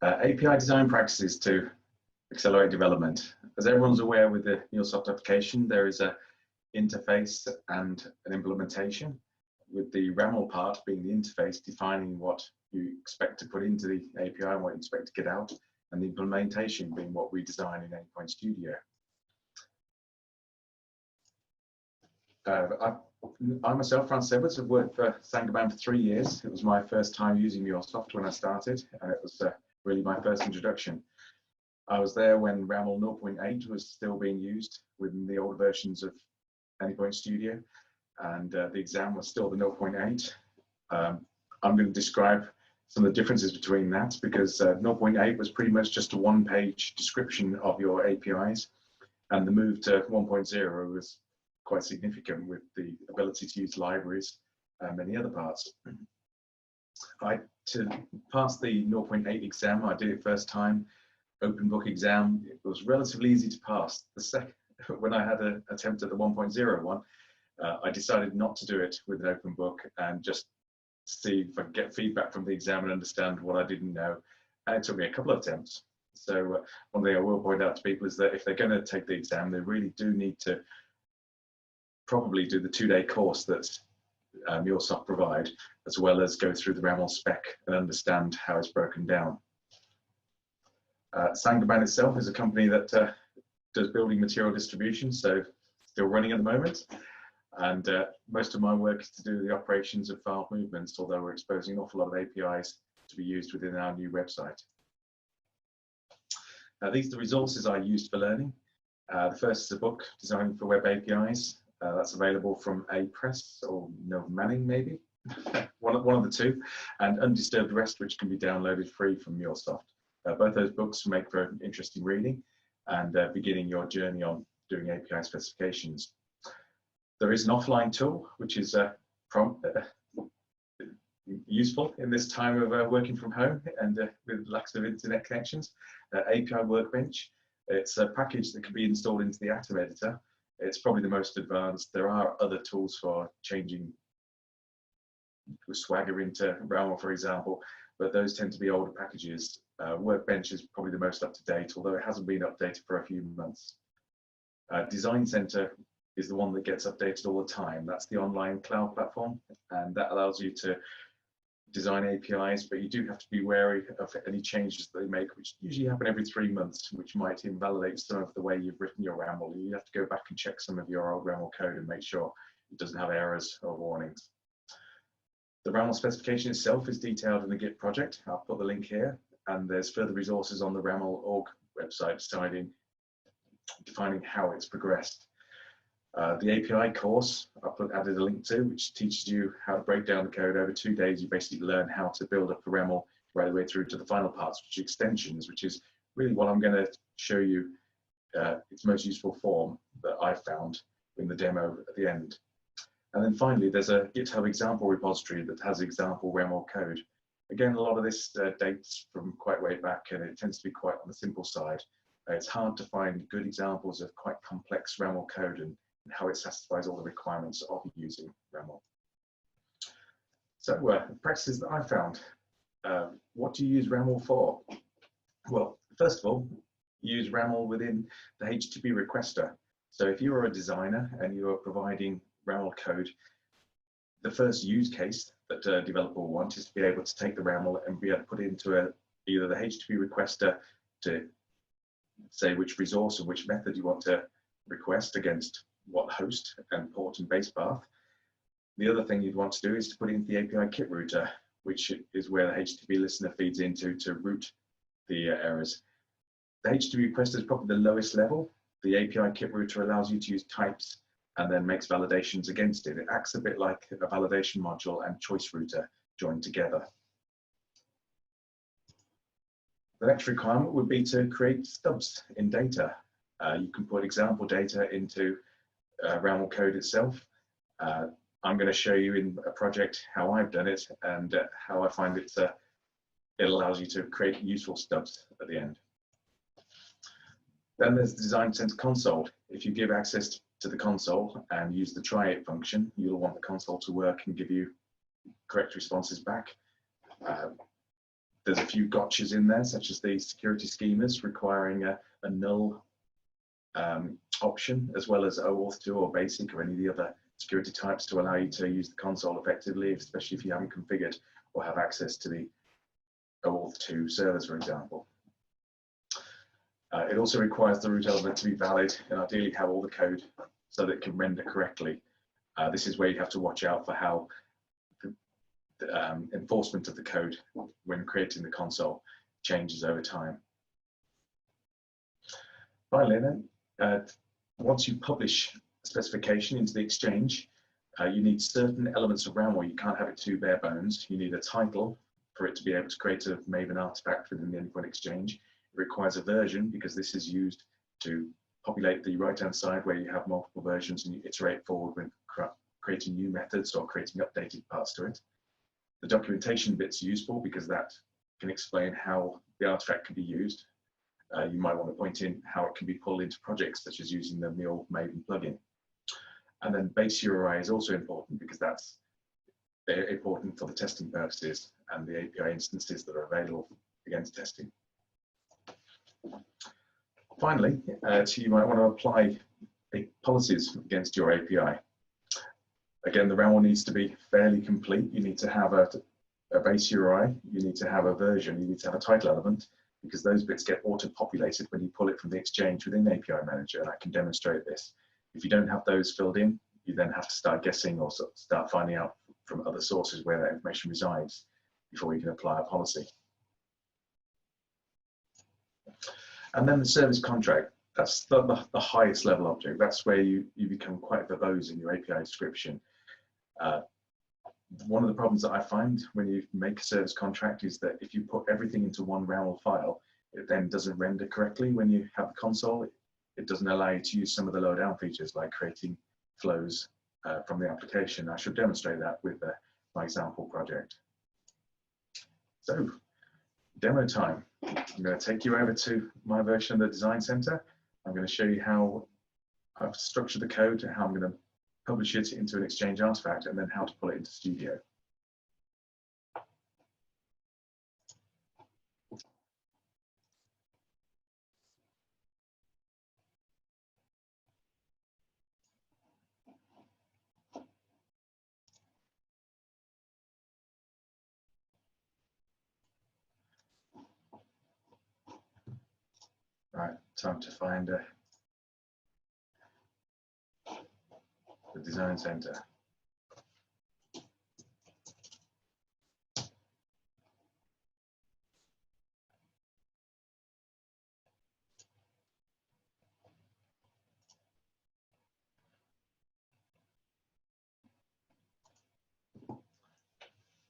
API design practices to accelerate development. As everyone's aware, with the MuleSoft application, there is an interface and an implementation, with the RAML part being the interface, defining what you expect to put into the API and what you expect to get out, and the implementation being what we design in Endpoint Studio. I myself, Francis Edwards, have worked for Saint-Gobain for 3 years. It was my first time using MuleSoft when I started, and it was really my first introduction. I was there when RAML 0.8 was still being used within the older versions of Endpoint Studio, and the exam was still the 0.8. I'm going to describe some of the differences between that, because 0.8 was pretty much just a one-page description of your APIs, and the move to 1.0 was quite significant with the ability to use libraries and many other parts. To pass the 0.8 exam, I did it first time, open book exam. It was relatively easy to pass. When I had an attempt at the 1.0 one, I decided not to do it with an open book and just see if I could get feedback from the exam and understand what I didn't know. And it took me a couple of attempts. So one thing I will point out to people is that if they're going to take the exam, they really do need to probably do the 2-day course that MuleSoft provide, as well as go through the RAML spec and understand how it's broken down. Saint-Gobain itself is a company that does building material distribution, so still running at the moment. And most of my work is to do the operations of file movements, although we're exposing an awful lot of APIs to be used within our new website. These are the resources I used for learning. The first is a book, Designing for Web APIs. That's available from A-Press or Nova Manning, maybe, one of the two, and Undisturbed Rest, which can be downloaded free from MuleSoft. Both those books make for interesting reading and beginning your journey on doing API specifications. There is an offline tool, which is useful in this time of working from home and with lack of internet connections. API Workbench. It's a package that can be installed into the Atom editor. It's probably the most advanced. There are other tools for changing Swagger into RAML, for example, but those tend to be older packages. Workbench is probably the most up-to-date, although it hasn't been updated for a few months. Design Center is the one that gets updated all the time. That's the online cloud platform, and that allows you to design APIs, but you do have to be wary of any changes that they make, which usually happen every 3 months, which might invalidate some of the way you've written your RAML. You have to go back and check some of your old RAML code and make sure it doesn't have errors or warnings. The RAML specification itself is detailed in the Git project. I'll put the link here, and there's further resources on the RAML.org website defining how it's progressed. The API course I've added a link to, which teaches you how to break down the code over 2 days. You basically learn how to build up a RAML right the way through to the final parts, which are extensions, which is really what I'm going to show you its most useful form that I found in the demo at the end. And then finally, there's a GitHub example repository that has example RAML code. Again, a lot of this dates from quite way back, and it tends to be quite on the simple side. It's hard to find good examples of quite complex RAML code and how it satisfies all the requirements of using RAML. So practices that I found. What do you use RAML for? Well, first of all, use RAML within the HTTP requester. So if you're a designer and you are providing RAML code, the first use case that a developer will want is to be able to take the RAML and be able to put it into either the HTTP requester to say which resource or which method you want to request against what host and port and base path. The other thing you'd want to do is to put it into the API kit router, which is where the HTTP listener feeds into to route the errors. The HTTP requester is probably the lowest level. The API kit router allows you to use types and then makes validations against it. It acts a bit like a validation module and choice router joined together. The next requirement would be to create stubs in data. You can put example data into RAML code itself. I'm going to show you in a project how I've done it and how I find it allows you to create useful stubs at the end. Then there's the Design Center console. If you give access to the console and use the try it function, you'll want the console to work and give you correct responses back. There's a few gotchas in there, such as the security schemas requiring a null option, as well as OAuth2 or basic or any of the other security types to allow you to use the console effectively, especially if you haven't configured or have access to the OAuth2 servers, for example. It also requires the root element to be valid and ideally have all the code so that it can render correctly. This is where you have to watch out for how the enforcement of the code when creating the console changes over time. Finally then, once you publish a specification into the Exchange, you need certain elements of RAML. You can't have it too bare bones. You need a title for it to be able to create a Maven artifact within the Endpoint Exchange. It requires a version because this is used to populate the right-hand side where you have multiple versions and you iterate forward when creating new methods or creating updated parts to it. The documentation bit's useful because that can explain how the artifact can be used. You might want to point in how it can be pulled into projects, such as using the Mule Maven plugin. And then base URI is also important because that's important for the testing purposes and the API instances that are available against testing. Finally, you might want to apply policies against your API. Again, the RAML needs to be fairly complete. You need to have a base URI, you need to have a version, you need to have a title element, because those bits get auto-populated when you pull it from the Exchange within API Manager, and I can demonstrate this. If you don't have those filled in, you then have to start guessing or start finding out from other sources where that information resides before you can apply a policy. And then the service contract, that's the highest level object. That's where you become quite verbose in your API description. One of the problems that I find when you make a service contract is that if you put everything into one RAML file, it then doesn't render correctly when you have the console. It doesn't allow you to use some of the lower down features like creating flows from the application. I should demonstrate that with my example project. So, demo time. I'm going to take you over to my version of the Design Center. I'm going to show you how I've structured the code and how I'm going to publish it into an Exchange artifact and then how to pull it into Studio. Right, time to find the Design Center.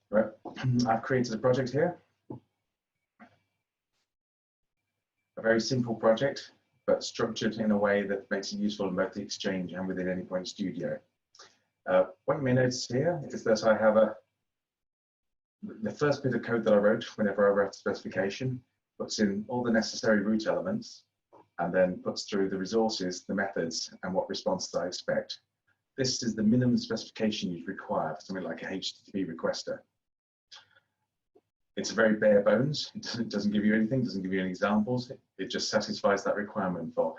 Right, I've created a project here. A very simple project, but structured in a way that makes it useful in both the Exchange and within Endpoint Studio. What you may notice here is that I have the first bit of code that I wrote whenever I wrote the specification puts in all the necessary root elements and then puts through the resources, the methods, and what responses I expect. This is the minimum specification you'd require for something like a HTTP requester. It's very bare bones. It doesn't give you anything, doesn't give you any examples. It just satisfies that requirement for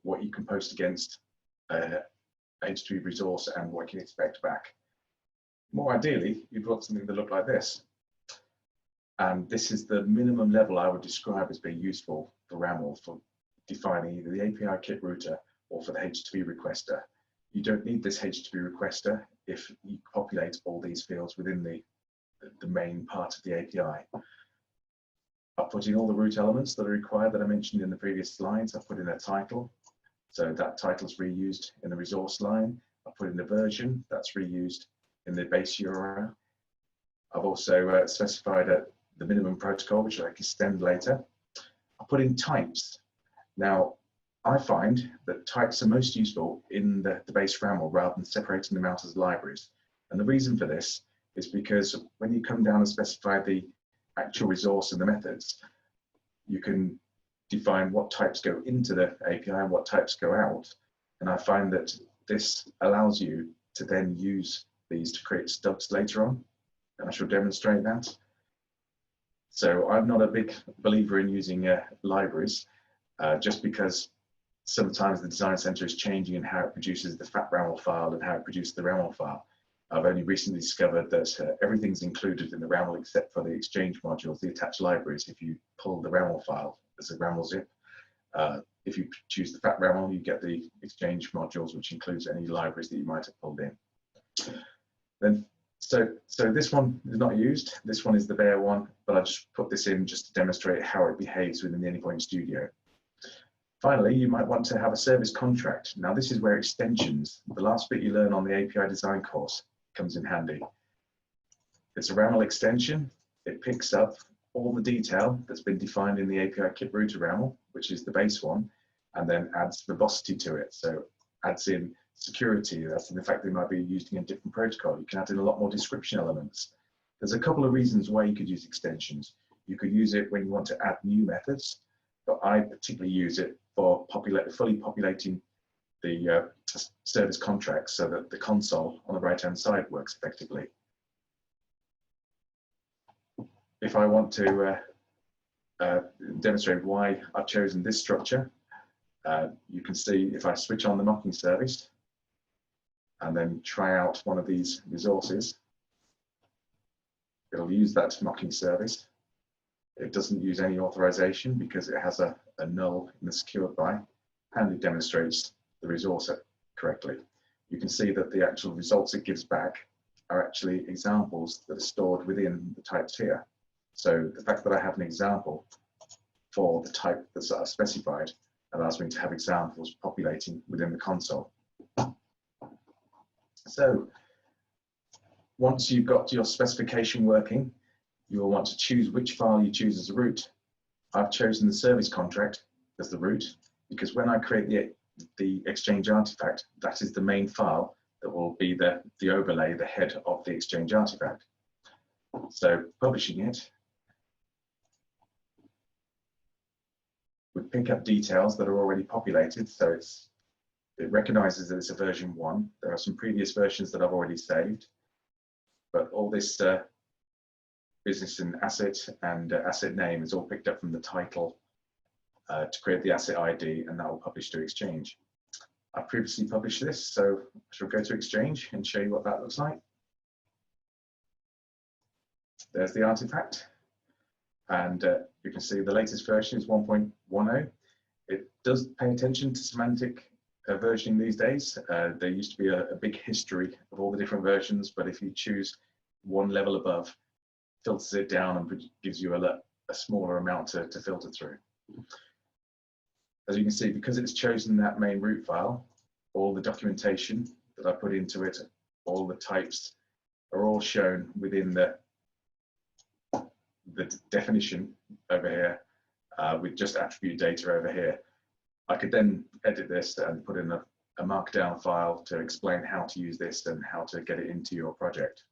what you can post against a HTTP resource and what you can expect back. More ideally, you'd want something that looked like this. And this is the minimum level I would describe as being useful for RAML for defining either the API kit router or for the HTTP requester. You don't need this HTTP requester if you populate all these fields within the main part of the API. I've put in all the root elements that are required that I mentioned in the previous slides. I've put in a title, so that title is reused in the resource line. I've put in a version that's reused in the base URL. I've also specified the minimum protocol, which I can extend later. I put in types. Now, I find that types are most useful in the base RAML rather than separating them out as libraries. And the reason for this is because when you come down and specify the actual resource and the methods, you can define what types go into the API and what types go out. And I find that this allows you to then use these to create stubs later on. And I shall demonstrate that. So I'm not a big believer in using libraries, just because sometimes the design center is changing in how it produces the fat RAML file and how it produces the RAML file. I've only recently discovered that everything's included in the RAML except for the exchange modules, the attached libraries, if you pull the RAML file as a RAML zip. If you choose the fat RAML, you get the exchange modules, which includes any libraries that you might have pulled in. Then, so this one is not used. This one is the bare one, but I just put this in just to demonstrate how it behaves within the Anypoint Studio. Finally, you might want to have a service contract. Now, this is where extensions, the last bit you learn on the API design course, comes in handy. It's a RAML extension. It picks up all the detail that's been defined in the API kit router RAML, which is the base one, and then adds verbosity to it. So adds in security. That's in the fact they might be using a different protocol. You can add in a lot more description elements. There's a couple of reasons why you could use extensions. You could use it when you want to add new methods, but I particularly use it for fully populating the service contracts so that the console on the right-hand side works effectively. If I want to demonstrate why I've chosen this structure, you can see if I switch on the mocking service and then try out one of these resources, it'll use that mocking service. It doesn't use any authorization because it has a null in the secured by, and it demonstrates the resource correctly. You can see that the actual results it gives back are actually examples that are stored within the types here. So the fact that I have an example for the type that's specified allows me to have examples populating within the console. So once you've got your specification working, you will want to choose which file you choose as a root. I've chosen the service contract as the root because when I create the Exchange artifact, that is the main file that will be the overlay, the head of the Exchange artifact. So publishing it, we pick up details that are already populated. So it recognizes that it's a version 1. There are some previous versions that I've already saved, but all this business and asset name is all picked up from the title to create the asset ID, and that will publish to Exchange. I previously published this, so I shall go to Exchange and show you what that looks like. There's the artifact, and you can see the latest version is 1.10. It does pay attention to semantic versioning these days. There used to be a big history of all the different versions, but if you choose one level above, filters it down and gives you a smaller amount to filter through. As you can see, because it's chosen that main root file, all the documentation that I put into it, all the types are all shown within the definition over here with just attribute data over here. I could then edit this and put in a markdown file to explain how to use this and how to get it into your project.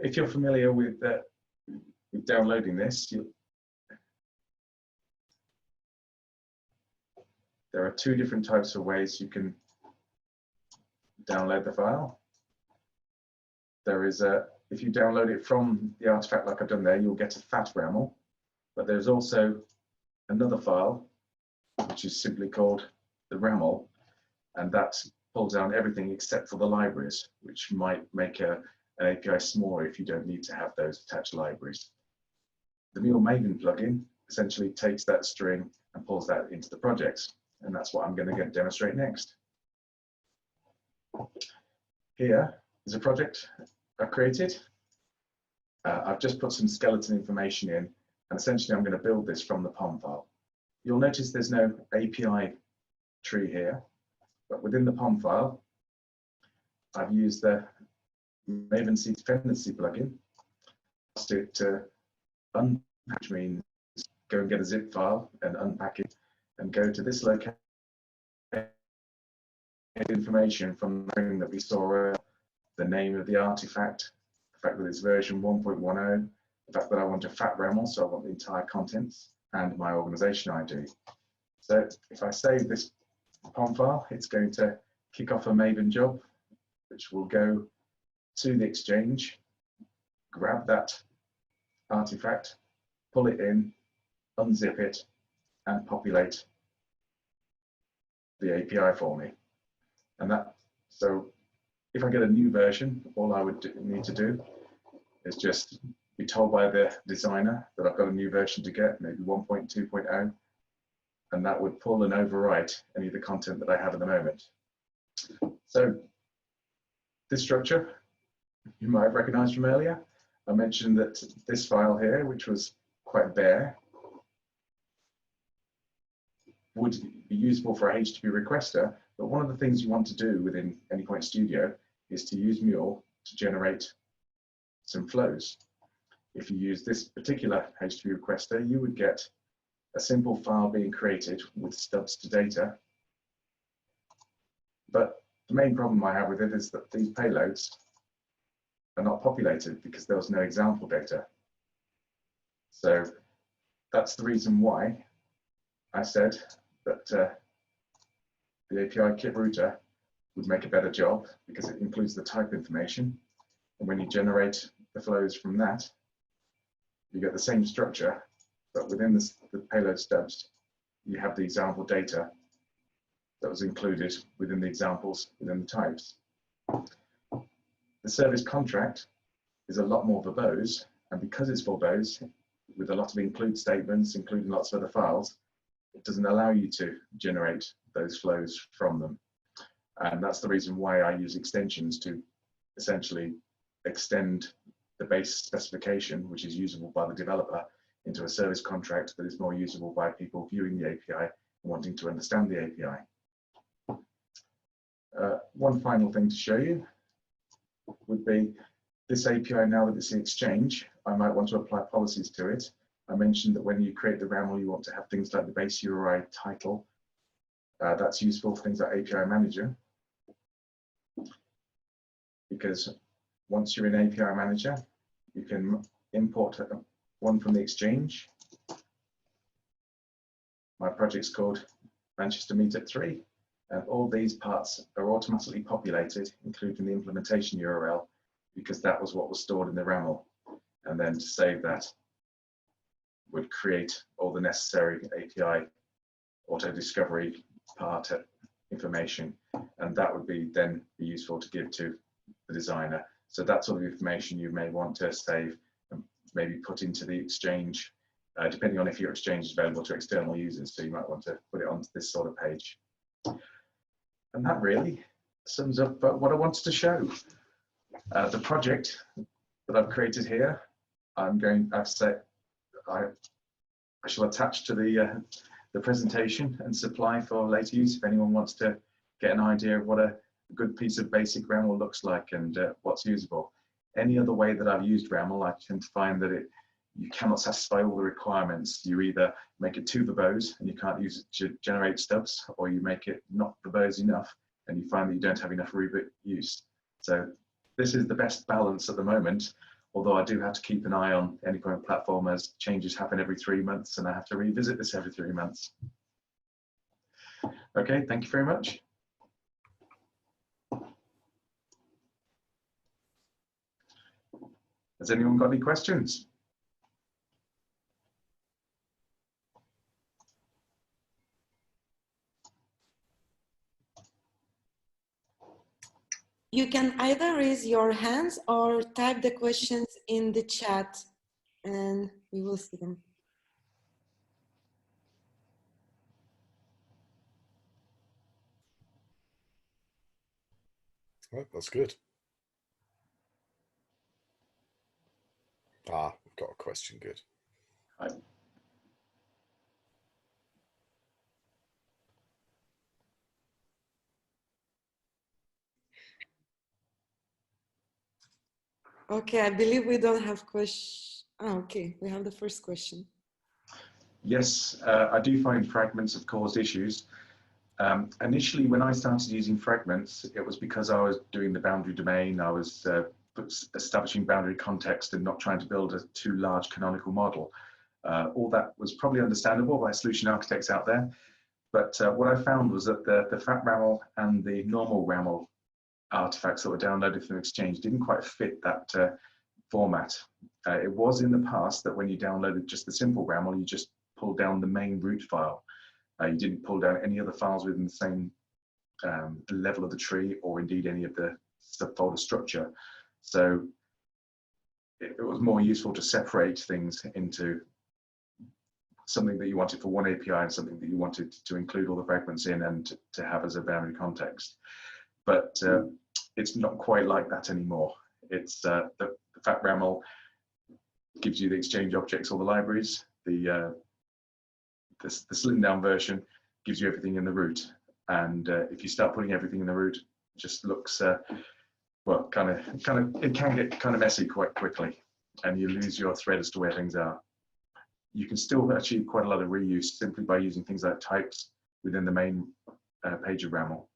If you're familiar with downloading this, there are 2 different types of ways you can download the file. There is if you download it from the artifact like I've done there, you'll get a fat RAML, but there's also another file which is simply called the RAML, and that pulls down everything except for the libraries, which might make an API smaller if you don't need to have those attached libraries. The MuleMaven plugin essentially takes that string and pulls that into the projects, and that's what I'm going to demonstrate next. Here is a project I've created. I've just put some skeleton information in, and essentially I'm going to build this from the POM file. You'll notice there's no API tree here, but within the POM file, I've used the Maven C dependency plugin. Asked it to unpack, which means go and get a zip file and unpack it, and go to this location. Information from the thing that we saw, the name of the artifact, the fact that it's version 1.10, the fact that I want a fat RAML, so I want the entire contents, and my organization ID. So if I save this POM file, it's going to kick off a Maven job, which will go to the Exchange, grab that artifact, pull it in, unzip it, and populate the API for me. And so if I get a new version, all I would need to do is just be told by the designer that I've got a new version to get, maybe 1.2.0, and that would pull and overwrite any of the content that I have at the moment. So this structure, you might have recognized from earlier. I mentioned that this file here, which was quite bare, would be useful for a HTTP requester, but one of the things you want to do within Anypoint Studio is to use Mule to generate some flows. If you use this particular HTTP requester, you would get a simple file being created with stubs to data. But the main problem I have with it is that these payloads are not populated because there was no example data. So that's the reason why I said that the API kit router would make a better job, because it includes the type information. And when you generate the flows from that, you get the same structure, but within the payload stubs, you have the example data that was included within the examples within the types. The service contract is a lot more verbose, and because it's verbose, with a lot of include statements, including lots of other files, it doesn't allow you to generate those flows from them. And that's the reason why I use extensions to essentially extend the base specification, which is usable by the developer, into a service contract that is more usable by people viewing the API and wanting to understand the API. One final thing to show you would be this API. Now that it's in Exchange, I might want to apply policies to it. I mentioned that when you create the RAML, you want to have things like the base URI title. That's useful for things like API Manager, because once you're in API Manager, you can import one from the Exchange. My project's called Manchester Meetup 3, and all these parts are automatically populated, including the implementation URL, because that was what was stored in the RAML. And then to save that would create all the necessary API auto discovery part information, and that would be then be useful to give to the designer. So that's sort of information you may want to save and maybe put into the Exchange, depending on if your Exchange is available to external users. So you might want to put it onto this sort of page. And that really sums up what I wanted to show. The project that I've created here, I shall attach to the presentation and supply for later use if anyone wants to get an idea of what a good piece of basic RAML looks like and what's usable. Any other way that I've used RAML, I tend to find that you cannot satisfy all the requirements. You either make it too verbose and you can't use it to generate stubs, or you make it not verbose enough and you find that you don't have enough reboot use. So this is the best balance at the moment, although I do have to keep an eye on Anypoint platform as changes happen every 3 months and I have to revisit this every 3 months. Okay, thank you very much. Has anyone got any questions? You can either raise your hands or type the questions in the chat and we will see them. Oh, that's good. Ah, we've got a question. Good. Hi. Okay, I believe we don't have questions. Oh, okay, we have the first question. Yes, I do find fragments have caused issues. Initially, when I started using fragments, it was because I was doing the boundary domain. I was establishing boundary context and not trying to build a too large canonical model. All that was probably understandable by solution architects out there. But what I found was that the fat RAML and the normal RAML artifacts that were downloaded from Exchange didn't quite fit that format. It was in the past that when you downloaded just the simple RAML, you just pulled down the main root file. You didn't pull down any other files within the same level of the tree, or indeed any of the subfolder structure. So it was more useful to separate things into something that you wanted for one API and something that you wanted to include all the fragments in and to have as a boundary context. But it's not quite like that anymore. It's the fat RAML gives you the exchange objects, all the libraries. The slimmed down version gives you everything in the root. And if you start putting everything in the root, it just looks well, it can get kind of messy quite quickly, and you lose your thread as to where things are. You can still achieve quite a lot of reuse simply by using things like types within the main page of RAML.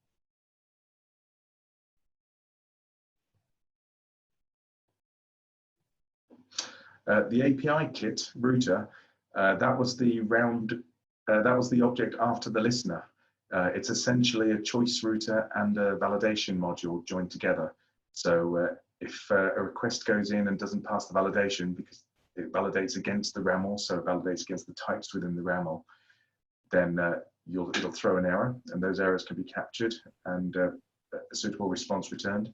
The API kit router, that was the object after the listener. It's essentially a choice router and a validation module joined together. So if a request goes in and doesn't pass the validation because it validates against the RAML, so it validates against the types within the RAML, then it'll throw an error, and those errors can be captured and a suitable response returned.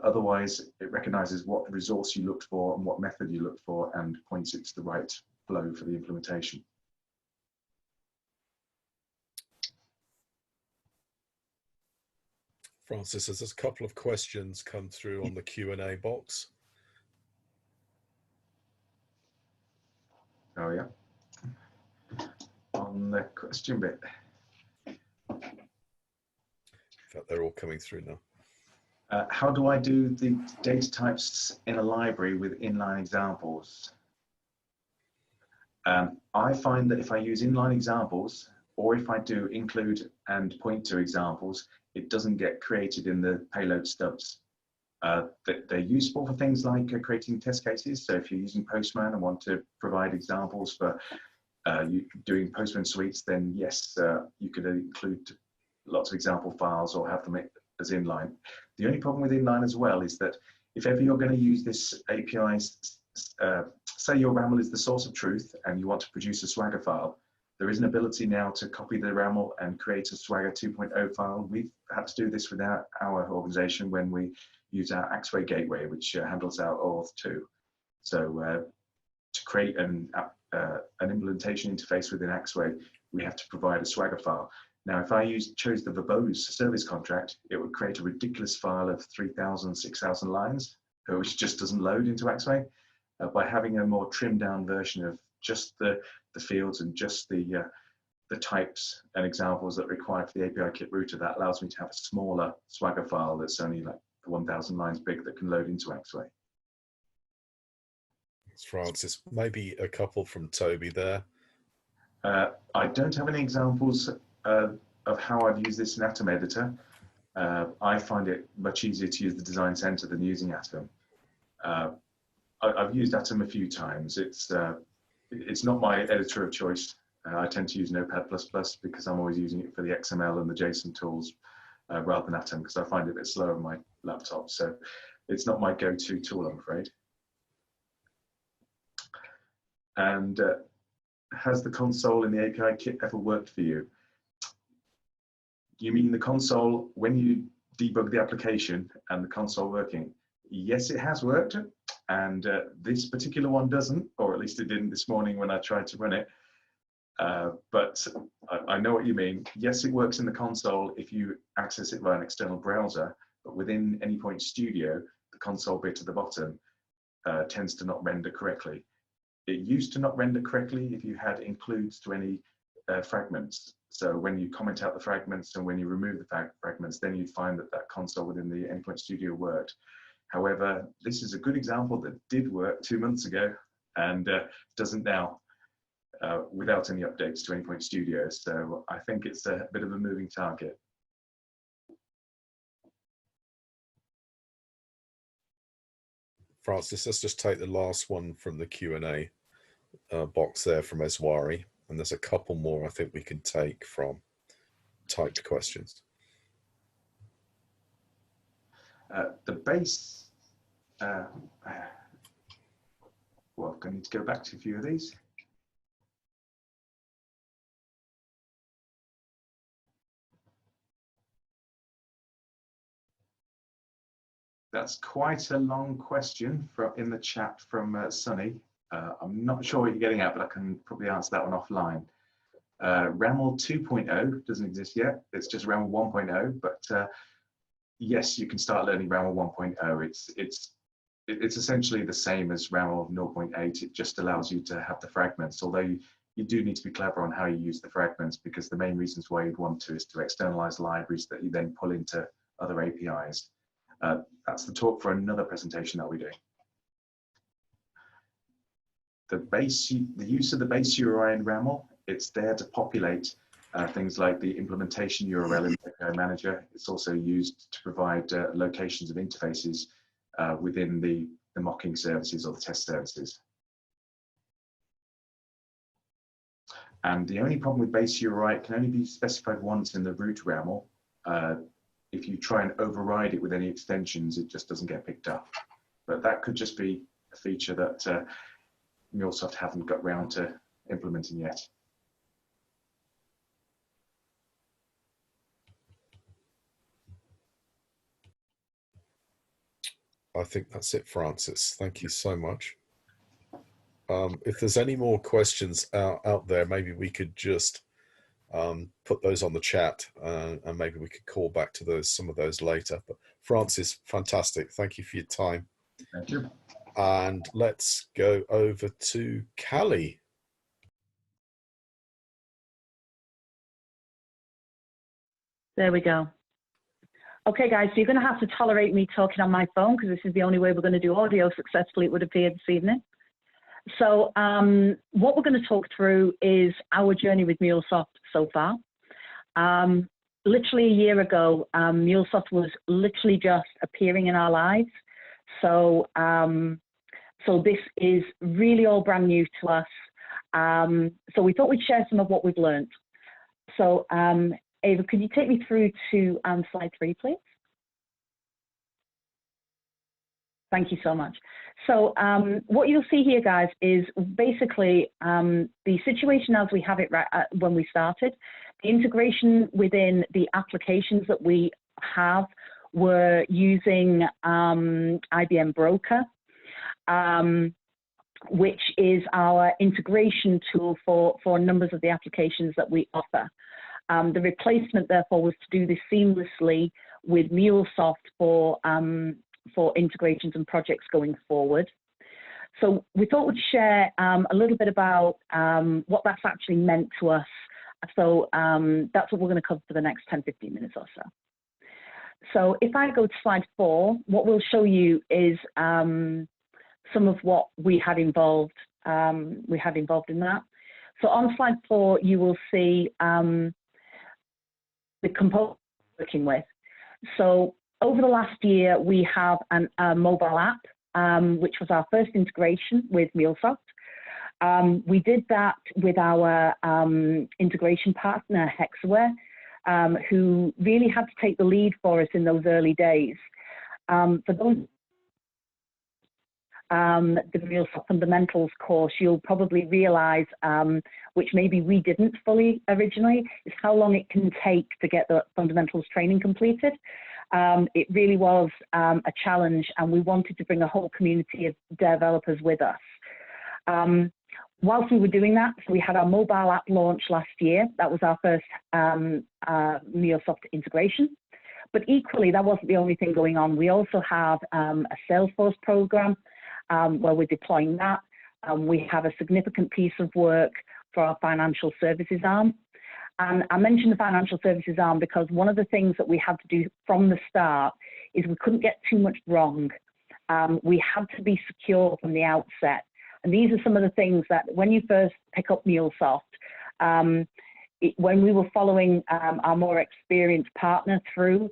Otherwise, it recognizes what resource you looked for and what method you looked for and points it to the right flow for the implementation. Francis, there's a couple of questions come through on the Q&A box. Oh yeah. On the question bit. In fact, they're all coming through now. How do I do the data types in a library with inline examples? I find that if I use inline examples, or if I do include and point to examples, it doesn't get created in the payload stubs. They're useful for things like creating test cases. So if you're using Postman and want to provide examples for you doing Postman suites, then yes, you could include lots of example files or have them as inline. The only problem with inline as well is that if ever you're going to use this API, say your RAML is the source of truth and you want to produce a Swagger file, there is an ability now to copy the RAML and create a Swagger 2.0 file. We've had to do this without our organization when we use our Axway gateway, which handles our OAuth 2. So to create an implementation interface within Axway, we have to provide a Swagger file. Now, if I chose the verbose service contract, it would create a ridiculous file of 3,000, 6,000 lines, which just doesn't load into Axway. By having a more trimmed down version of just the fields and just the types and examples that are required for the API kit router, that allows me to have a smaller Swagger file that's only like 1,000 lines big that can load into Axway. Thanks, Francis. Maybe a couple from Toby there. I don't have any examples of how I've used this in Atom Editor. I find it much easier to use the Design Center than using Atom. I've used Atom a few times. It's not my editor of choice. I tend to use Notepad++ because I'm always using it for the XML and the JSON tools rather than Atom, because I find it a bit slow on my laptop. So it's not my go-to tool, I'm afraid. And has the console in the API kit ever worked for you? You mean the console when you debug the application and the console working? Yes, it has worked. And this particular one doesn't, or at least it didn't this morning when I tried to run it. But I know what you mean. Yes, it works in the console if you access it via an external browser, but within Anypoint Studio, the console bit at the bottom tends to not render correctly. It used to not render correctly if you had includes to any fragments. So when you comment out the fragments and when you remove the fragments, then you'd find that that console within the Anypoint Studio worked. However, this is a good example that did work 2 months ago and doesn't now without any updates to Anypoint Studio. So I think it's a bit of a moving target. Francis, let's just take the last one from the Q&A box there from Eswari. And there's a couple more I think we can take from typed questions. The base, I need to go back to a few of these. That's quite a long question in the chat from Sunny. I'm not sure what you're getting at, but I can probably answer that one offline. RAML 2.0 doesn't exist yet. It's just RAML 1.0, but yes, you can start learning RAML 1.0. It's essentially the same as RAML 0.8. It just allows you to have the fragments, although you do need to be clever on how you use the fragments, because the main reasons why you'd want to is to externalize libraries that you then pull into other APIs. That's the talk for another presentation that we're doing. The use of the base URI in RAML, it's there to populate things like the implementation URL in the API manager. It's also used to provide locations of interfaces within the mocking services or the test services. And the only problem with base URI, it can only be specified once in the root RAML. If you try and override it with any extensions, it just doesn't get picked up. But that could just be a feature that MuleSoft haven't got round to implementing yet. I think that's it, Francis. Thank you so much. If there's any more questions out there, maybe we could just put those on the chat, and maybe we could call back to some of those later. But Francis, fantastic. Thank you for your time. Thank you. And let's go over to Callie. There we go. Okay, guys, so you're going to have to tolerate me talking on my phone, because this is the only way we're going to do audio successfully, it would appear, this evening. So what we're going to talk through is our journey with MuleSoft so far. Literally a year ago, MuleSoft was literally just appearing in our lives. So, so this is really all brand new to us. So we thought we'd share some of what we've learned. So Ava, could you take me through to slide 3, please? Thank you so much. So what you'll see here, guys, is basically the situation as we have it right when we started. The integration within the applications that we have were using IBM Broker, which is our integration tool for numbers of the applications that we offer. The replacement, therefore, was to do this seamlessly with MuleSoft for integrations and projects going forward. So we thought we'd share a little bit about what that's actually meant to us. So that's what we're going to cover for the next 10-15 minutes or so. So if I go to slide 4, what we'll show you is some of what we had involved in that. So on slide 4, you will see the components we're working with. So over the last year, we have a mobile app, which was our first integration with MuleSoft. We did that with our integration partner, Hexaware, who really had to take the lead for us in those early days. For those the MuleSoft Fundamentals course, you'll probably realize, which maybe we didn't fully originally, is how long it can take to get the fundamentals training completed. It really was a challenge, and we wanted to bring a whole community of developers with us. Whilst we were doing that, so we had our mobile app launch last year. That was our first MuleSoft integration. But equally, that wasn't the only thing going on. We also have a Salesforce program where we're deploying that. We have a significant piece of work for our financial services arm. And I mentioned the financial services arm because one of the things that we had to do from the start is we couldn't get too much wrong. We had to be secure from the outset. And these are some of the things that when you first pick up MuleSoft, when we were following our more experienced partner through,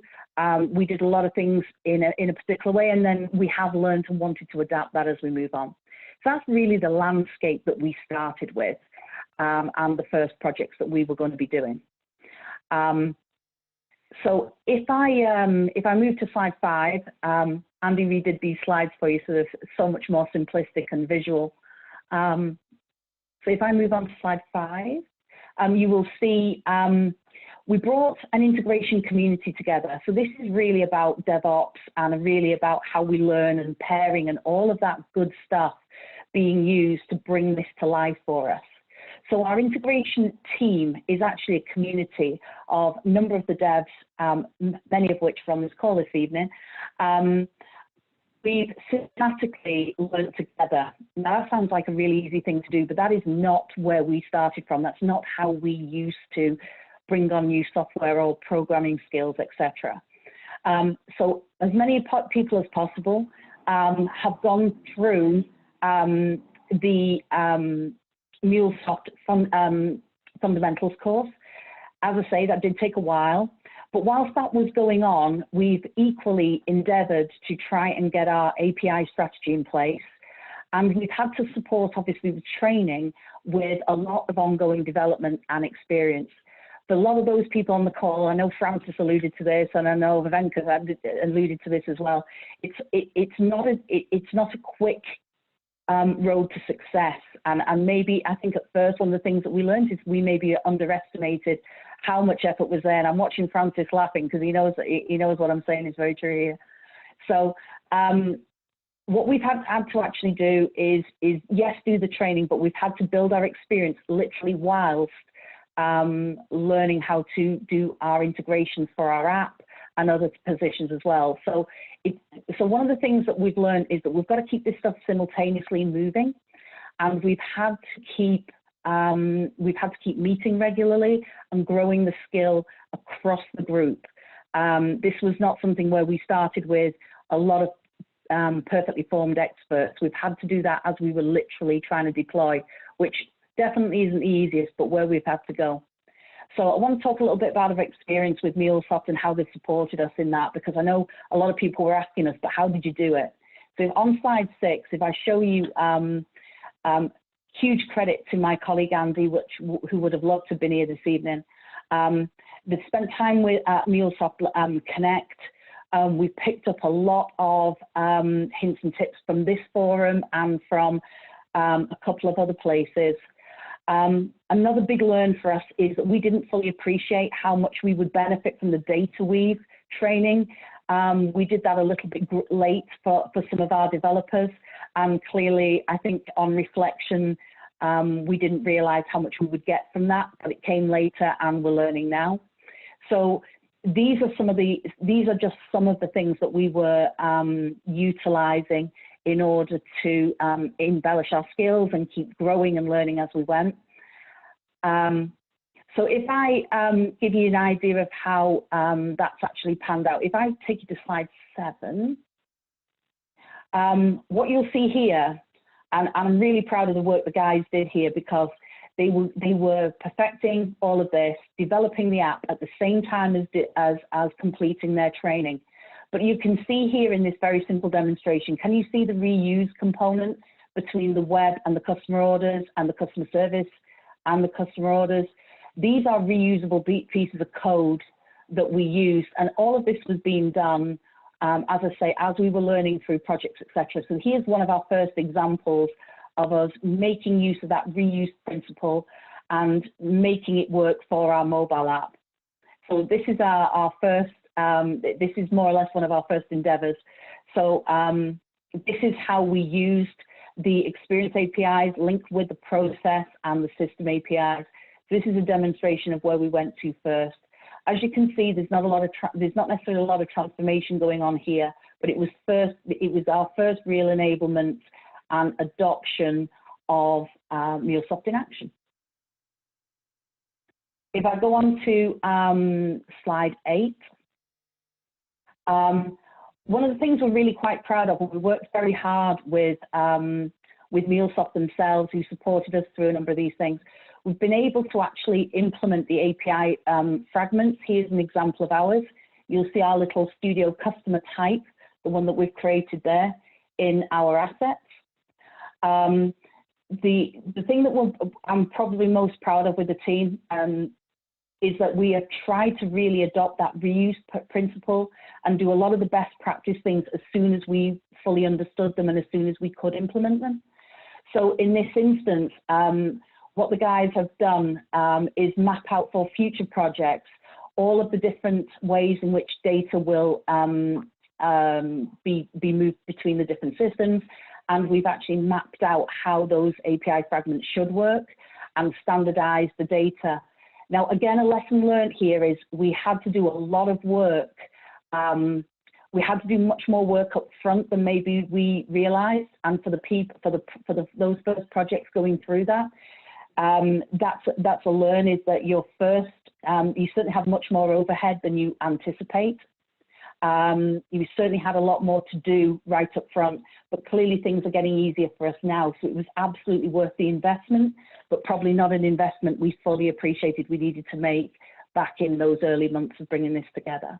we did a lot of things in a particular way, and then we have learned and wanted to adapt that as we move on. So that's really the landscape that we started with, and the first projects that we were going to be doing. So if I move to slide 5, Andy redid these slides for you, so they're so much more simplistic and visual. So if I move on to slide 5, you will see we brought an integration community together. So this is really about DevOps and really about how we learn and pairing and all of that good stuff being used to bring this to life for us. So our integration team is actually a community of a number of the devs, many of which are on this call this evening. We've systematically learned together. Now that sounds like a really easy thing to do, but that is not where we started from. That's not how we used to bring on new software or programming skills, etc. So as many people as possible have gone through the MuleSoft fundamentals course. As I say, that did take a while. But whilst that was going on, we've equally endeavored to try and get our API strategy in place. And we've had to support, obviously, the training with a lot of ongoing development and experience. For a lot of those people on the call, I know Francis alluded to this, and I know Vivenka alluded to this as well. It's not a quick road to success. And maybe, I think at first, one of the things that we learned is we maybe underestimated how much effort was there. And I'm watching Francis laughing because he knows what I'm saying is very true here. So what we've had to actually do is yes, do the training, but we've had to build our experience literally whilst learning how to do our integrations for our app and other positions as well. So one of the things that we've learned is that we've got to keep this stuff simultaneously moving, and we've had to keep meeting regularly and growing the skill across the group. This was not something where we started with a lot of perfectly formed experts. We've had to do that as we were literally trying to deploy, which definitely isn't the easiest, but where we've had to go. So I want to talk a little bit about our experience with MuleSoft and how they supported us in that, because I know a lot of people were asking us, but how did you do it? So on slide 6, if I show you huge credit to my colleague Andy, who would have loved to have been here this evening. They've spent time with MuleSoft Connect. We've picked up a lot of hints and tips from this forum and from a couple of other places. Another big learn for us is that we didn't fully appreciate how much we would benefit from the data weave training. We did that a little bit late for some of our developers, and clearly, I think on reflection, we didn't realize how much we would get from that, but it came later and we're learning now. So these are just some of the things that we were utilizing in order to embellish our skills and keep growing and learning as we went. So if I give you an idea of how that's actually panned out, if I take you to slide 7, what you'll see here, and I'm really proud of the work the guys did here, because they were perfecting all of this, developing the app at the same time as completing their training. But you can see here in this very simple demonstration, can you see the reuse component between the web and the customer orders and the customer service and the customer orders? These are reusable pieces of code that we used, and all of this was being done, as I say, as we were learning through projects, etc. So here's one of our first examples of us making use of that reuse principle and making it work for our mobile app. So this is our first, this is more or less one of our first endeavors. So this is how we used the experience APIs linked with the process and the system APIs. This is a demonstration of where we went to first. As you can see, there's not necessarily a lot of transformation going on here, but it was our first real enablement and adoption of MuleSoft in action. If I go on to slide 8, one of the things we're really quite proud of, and we worked very hard with MuleSoft themselves, who supported us through a number of these things. We've been able to actually implement the API fragments. Here's an example of ours. You'll see our little studio customer type, the one that we've created there in our assets. The thing that I'm probably most proud of with the team is that we have tried to really adopt that reuse principle and do a lot of the best practice things as soon as we fully understood them and as soon as we could implement them. So in this instance, what the guys have done is map out for future projects all of the different ways in which data will be moved between the different systems. And we've actually mapped out how those API fragments should work and standardize the data. Now, again, a lesson learned here is we had to do a lot of work. We had to do much more work up front than maybe we realized. And for the people, those first projects going through that, that's a learn, is that your first, you certainly have much more overhead than you anticipate. You certainly had a lot more to do right up front, but clearly things are getting easier for us now. So it was absolutely worth the investment, but probably not an investment we fully appreciated we needed to make back in those early months of bringing this together.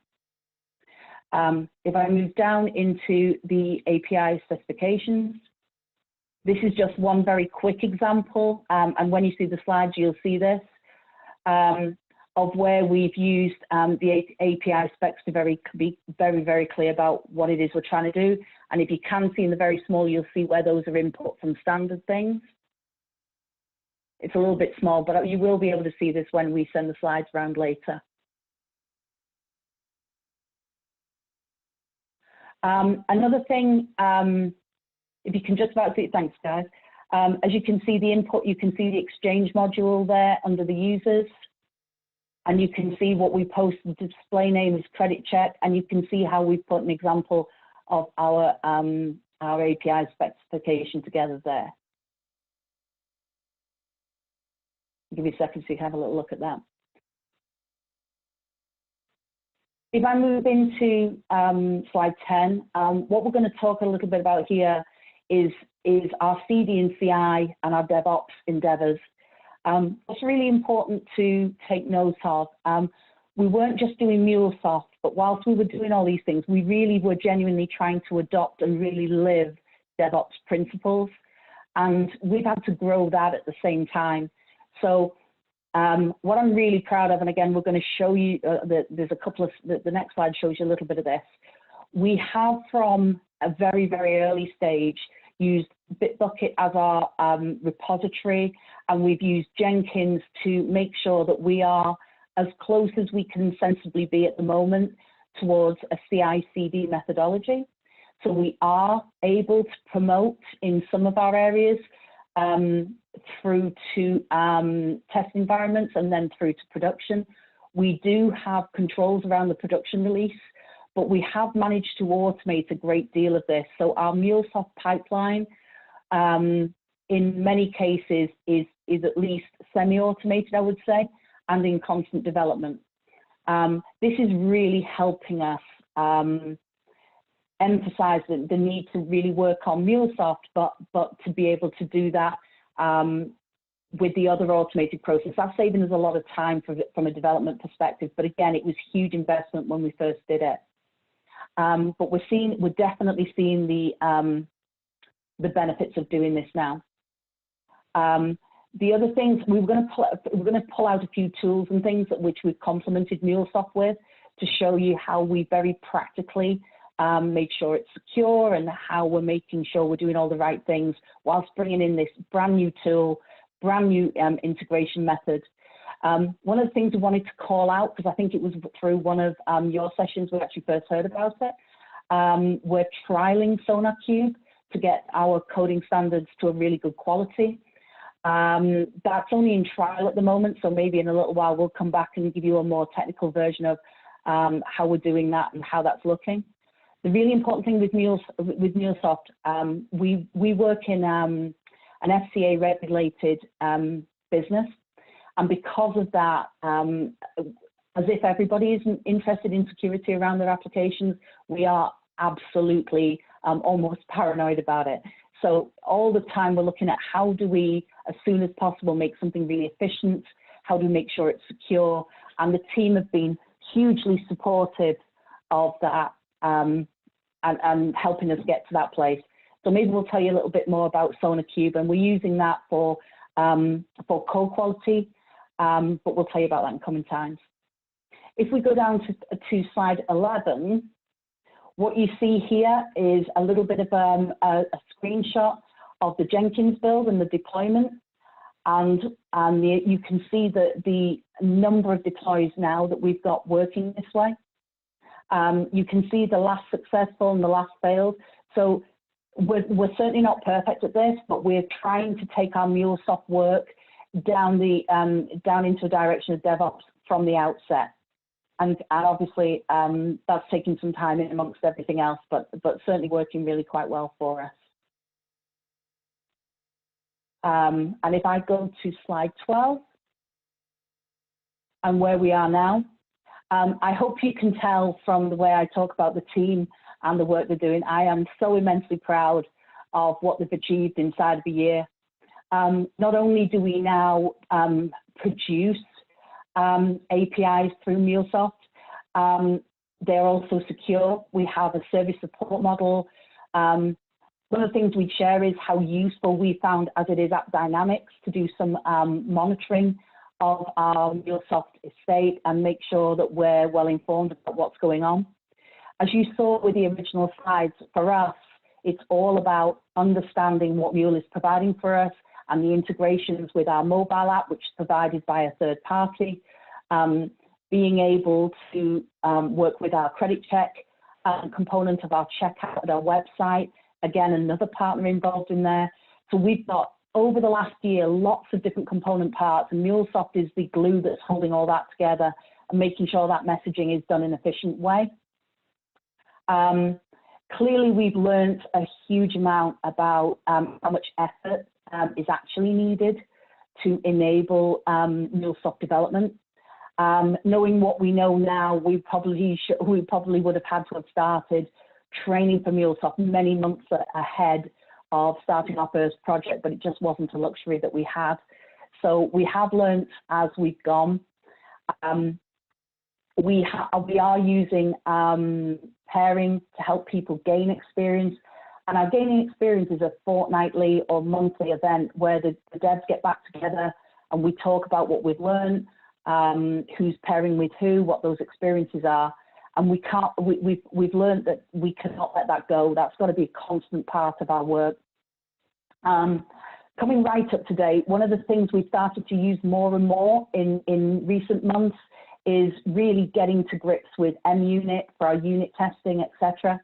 If I move down into the API specifications, this is just one very quick example, and when you see the slides, you'll see this, of where we've used the API specs to be very, very clear about what it is we're trying to do. And if you can see in the very small, you'll see where those are input from standard things. It's a little bit small, but you will be able to see this when we send the slides around later. Another thing, if you can just about see it, thanks guys. As you can see the input, you can see the exchange module there under the users. And you can see what we posted. The display name is credit check, and you can see how we've put an example of our API specification together there. I'll give you a second so you can have a little look at that. If I move into slide 10, what we're going to talk a little bit about here is our CD and CI and our DevOps endeavors. What's really important to take note of, we weren't just doing MuleSoft, but whilst we were doing all these things, we really were genuinely trying to adopt and really live DevOps principles. And we've had to grow that at the same time. So what I'm really proud of, and again, we're going to show you, there's a couple of, the next slide shows you a little bit of this. We have from a very, very early stage used Bitbucket as our repository, and we've used Jenkins to make sure that we are as close as we can sensibly be at the moment towards a CI/CD methodology. So we are able to promote in some of our areas through to test environments and then through to production. We do have controls around the production release, but we have managed to automate a great deal of this. So our MuleSoft pipeline, in many cases, is at least semi-automated, I would say, and in constant development. This is really helping us emphasize the need to really work on MuleSoft, but to be able to do that with the other automated process. That's saving us a lot of time from a development perspective. But again, it was huge investment when we first did it. But we're definitely seeing the benefits of doing this now. The other things, we're going to pull out a few tools and things which we've complemented MuleSoft with to show you how we very practically make sure it's secure and how we're making sure we're doing all the right things whilst bringing in this brand new tool, brand new integration method. One of the things we wanted to call out, because I think it was through one of your sessions we actually first heard about it, we're trialing SonarQube to get our coding standards to a really good quality. That's only in trial at the moment, so maybe in a little while we'll come back and give you a more technical version of how we're doing that and how that's looking. The really important thing with MuleSoft, we work in an FCA regulated business, and because of that, as if everybody is interested in security around their applications, we are absolutely almost paranoid about it. So all the time we're looking at how do we, as soon as possible, make something really efficient, how do we make sure it's secure, and the team have been hugely supportive of that and helping us get to that place. So maybe we'll tell you a little bit more about SonarQube, and we're using that for code quality, but we'll tell you about that in coming times. If we go down to slide 11, what you see here is a little bit of a screenshot of the Jenkins build and the deployment. And you can see that the number of deploys now that we've got working this way. You can see the last successful and the last failed. So we're certainly not perfect at this, but we're trying to take our MuleSoft work down into a direction of DevOps from the outset. And obviously that's taking some time in amongst everything else, but certainly working really quite well for us. And if I go to slide 12 and where we are now, I hope you can tell from the way I talk about the team and the work they're doing. I am so immensely proud of what they've achieved inside of a year. Not only do we now produce APIs through MuleSoft, they're also secure. We have a service support model. One of the things we share is how useful we found as it is at Dynamics to do some monitoring of our MuleSoft estate and make sure that we're well informed about what's going on. As you saw with the original slides, for us, it's all about understanding what Mule is providing for us and the integrations with our mobile app, which is provided by a third party, being able to work with our credit check component of our checkout at our website. Again, another partner involved in there. So we've got, over the last year, lots of different component parts, and MuleSoft is the glue that's holding all that together and making sure that messaging is done in an efficient way. Clearly, we've learned a huge amount about how much effort is actually needed to enable MuleSoft development. Knowing what we know now, we probably would have had to have started training for MuleSoft many months ahead of starting our first project, but it just wasn't a luxury that we had. So we have learned as we've gone. We are using pairing to help people gain experience. And our gaining experience is a fortnightly or monthly event where the devs get back together and we talk about what we've learned, who's pairing with who, what those experiences are. And we've learned that we cannot let that go. That's got to be a constant part of our work. Coming right up to date, one of the things we started to use more and more in recent months is really getting to grips with MUnit for our unit testing, etc.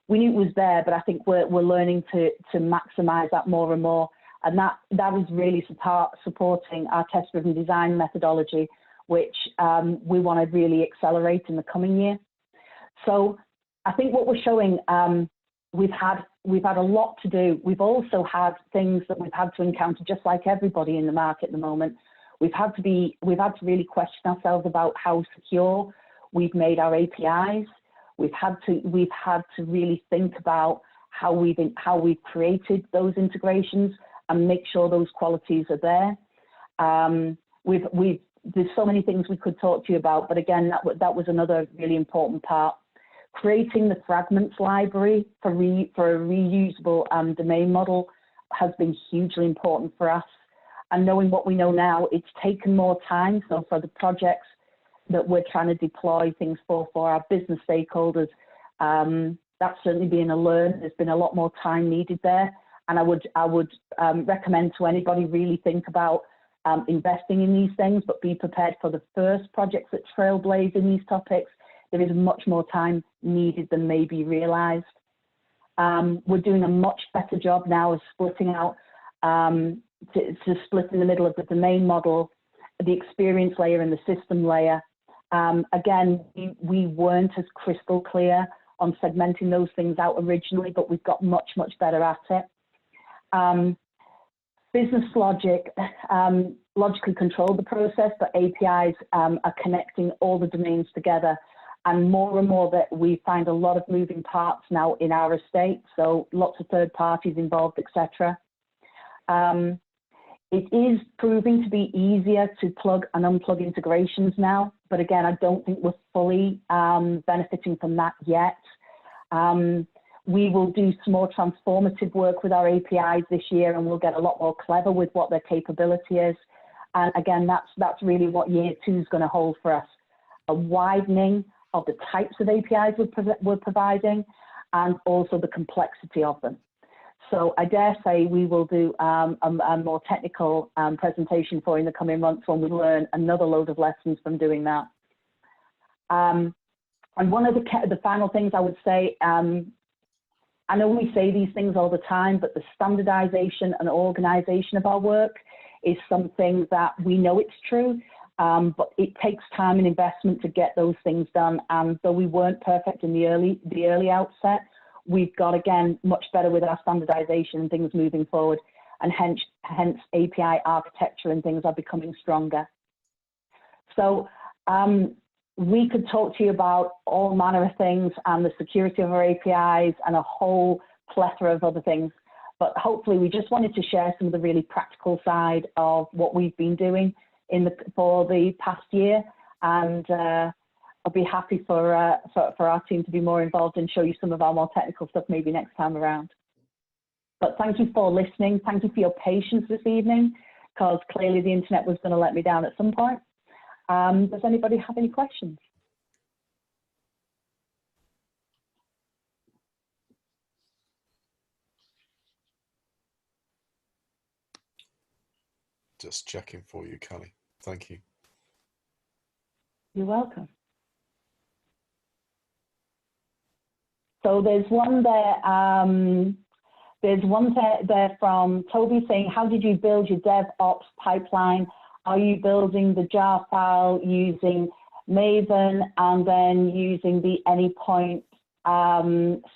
We knew it was there, but I think we're learning to maximize that more and more. And that is really supporting our test-driven design methodology, which we want to really accelerate in the coming year. So I think what we're showing, we've had a lot to do. We've also had things that we've had to encounter, just like everybody in the market at the moment. We've had to really question ourselves about how secure we've made our APIs. We've had to really think about how we've created those integrations and make sure those qualities are there. There's so many things we could talk to you about, but again, that was another really important part. Creating the fragments library for a reusable domain model has been hugely important for us. And knowing what we know now, it's taken more time. So for the projects that we're trying to deploy things for our business stakeholders, that's certainly been a learn. There's been a lot more time needed there. And I would recommend to anybody really think about investing in these things, but be prepared for the first projects that trailblaze in these topics. There is much more time needed than may be realized. We're doing a much better job now of splitting out, to split in the middle of the domain model, the experience layer and the system layer. Again, we weren't as crystal clear on segmenting those things out originally, but we've got much, much better at it. Business logic logically control the process, but APIs are connecting all the domains together. And more that we find a lot of moving parts now in our estate, so lots of third parties involved, etc. It is proving to be easier to plug and unplug integrations now, but again, I don't think we're fully benefiting from that yet. We will do some more transformative work with our APIs this year, and we'll get a lot more clever with what their capability is. And again, that's really what year 2 is going to hold for us. A widening of the types of APIs we're providing, and also the complexity of them. So I dare say we will do a more technical presentation for you in the coming months when we learn another load of lessons from doing that. And one of the final things I would say, I know we say these things all the time, but the standardization and organization of our work is something that we know it's true, but it takes time and investment to get those things done. And though we weren't perfect in the early outset, we've got, again, much better with our standardization and things moving forward, and hence API architecture and things are becoming stronger. So we could talk to you about all manner of things and the security of our APIs and a whole plethora of other things, but hopefully we just wanted to share some of the really practical side of what we've been doing for the past year, and I'll be happy for our team to be more involved and show you some of our more technical stuff maybe next time around. But thank you for listening. Thank you for your patience this evening, because clearly the internet was going to let me down at some point. Does anybody have any questions? Just checking for you, Callie. Thank you. You're welcome. So there's one there. There's one there from Toby saying, how did you build your DevOps pipeline? Are you building the jar file using Maven and then using the Anypoint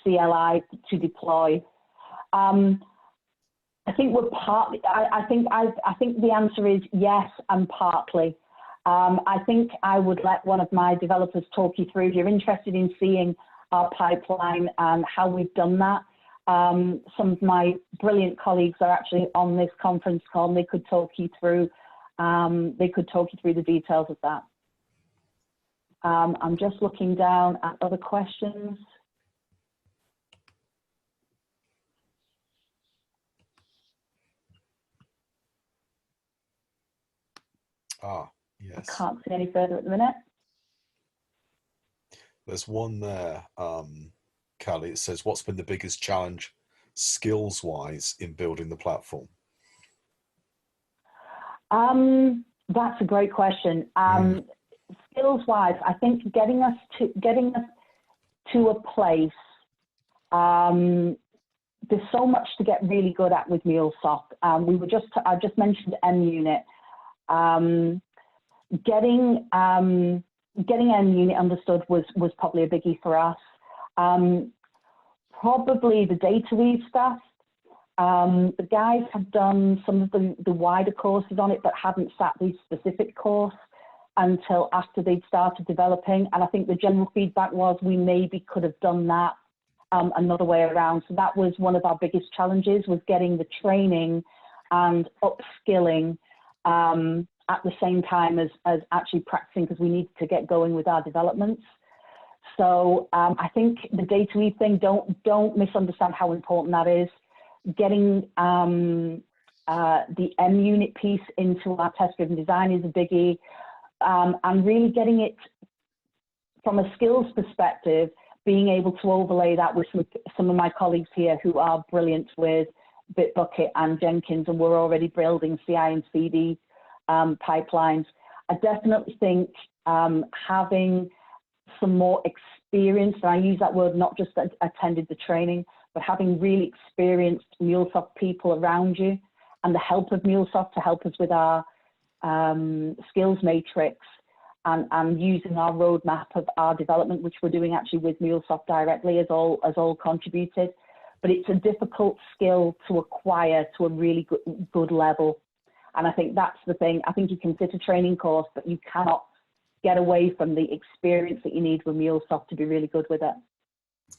CLI to deploy? I think we're partly. I think the answer is yes and partly. I think I would let one of my developers talk you through if you're interested in seeing our pipeline and how we've done that. Some of my brilliant colleagues are actually on this conference call, and they could talk you through. The details of that. I'm just looking down at other questions. Ah, yes. I can't see any further at the minute. There's one there, Callie. It says, what's been the biggest challenge skills-wise in building the platform? That's a great question. Skills-wise, I think getting us to a place. There's so much to get really good at with MuleSoft. I just mentioned MUnit. Getting MUnit understood was probably a biggie for us. Probably the data weave stuff. The guys have done some of the wider courses on it, but haven't sat the specific course until after they'd started developing. And I think the general feedback was we maybe could have done that another way around. So that was one of our biggest challenges, was getting the training and upskilling at the same time as actually practicing, because we needed to get going with our developments. So I think the data weave thing, don't misunderstand how important that is. Getting the MUnit piece into our test-driven design is a biggie, and really getting it from a skills perspective, being able to overlay that with some of my colleagues here who are brilliant with Bitbucket and Jenkins, and we're already building CI and CD pipelines. I definitely think having some more experience, and I use that word not just that attended the training, but having really experienced MuleSoft people around you, and the help of MuleSoft to help us with our skills matrix, and using our roadmap of our development, which we're doing actually with MuleSoft directly, has all contributed. But it's a difficult skill to acquire to a really good level. And I think that's the thing. I think you can sit a training course, but you cannot get away from the experience that you need with MuleSoft to be really good with it.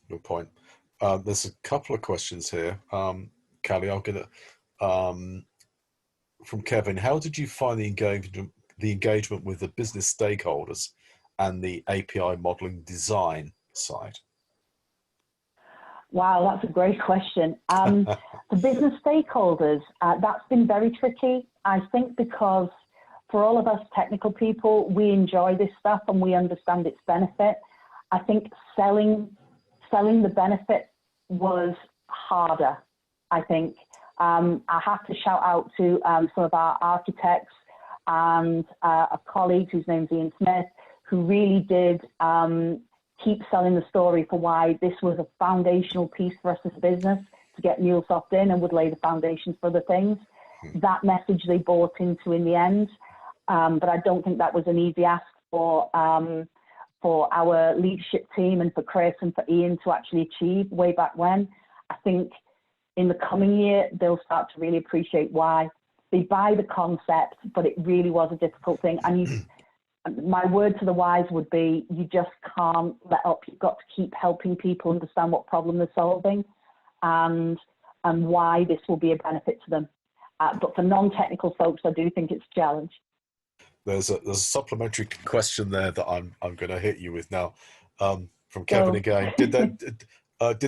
Good point. There's a couple of questions here. Callie, I'm going to, from Kevin, how did you find the engagement with the business stakeholders and the API modeling design side? Wow, that's a great question. The business stakeholders, that's been very tricky. I think because for all of us technical people, we enjoy this stuff and we understand its benefit. I think selling the benefit was harder. I think. I have to shout out to some of our architects and a colleague whose name's Ian Smith, who really did keep selling the story for why this was a foundational piece for us as a business to get MuleSoft in and would lay the foundations for other things. That message they bought into in the end, but I don't think that was an easy ask for our leadership team and for Chris and for Ian to actually achieve way back when. I think in the coming year, they'll start to really appreciate why. They buy the concept, but it really was a difficult thing. And my word to the wise would be, you just can't let up. You've got to keep helping people understand what problem they're solving and why this will be a benefit to them. But for non-technical folks, I do think it's a challenge. There's a supplementary question there that I'm going to hit you with now, from Kevin again. Did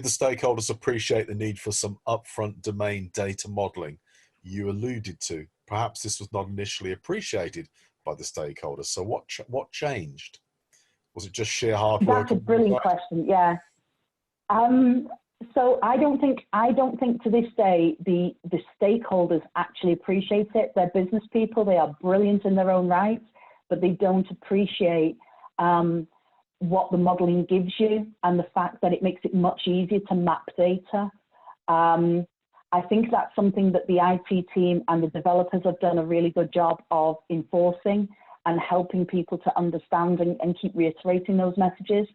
the stakeholders appreciate the need for some upfront domain data modeling you alluded to? Perhaps this was not initially appreciated by the stakeholders. So what changed? Was it just sheer hard work? That's a brilliant question. Yeah. So I don't think to this day the stakeholders actually appreciate it. They're business people. They are brilliant in their own right, but they don't appreciate what the modeling gives you and the fact that it makes it much easier to map data. I think that's something that the IT team and the developers have done a really good job of enforcing and helping people to understand and keep reiterating those messages.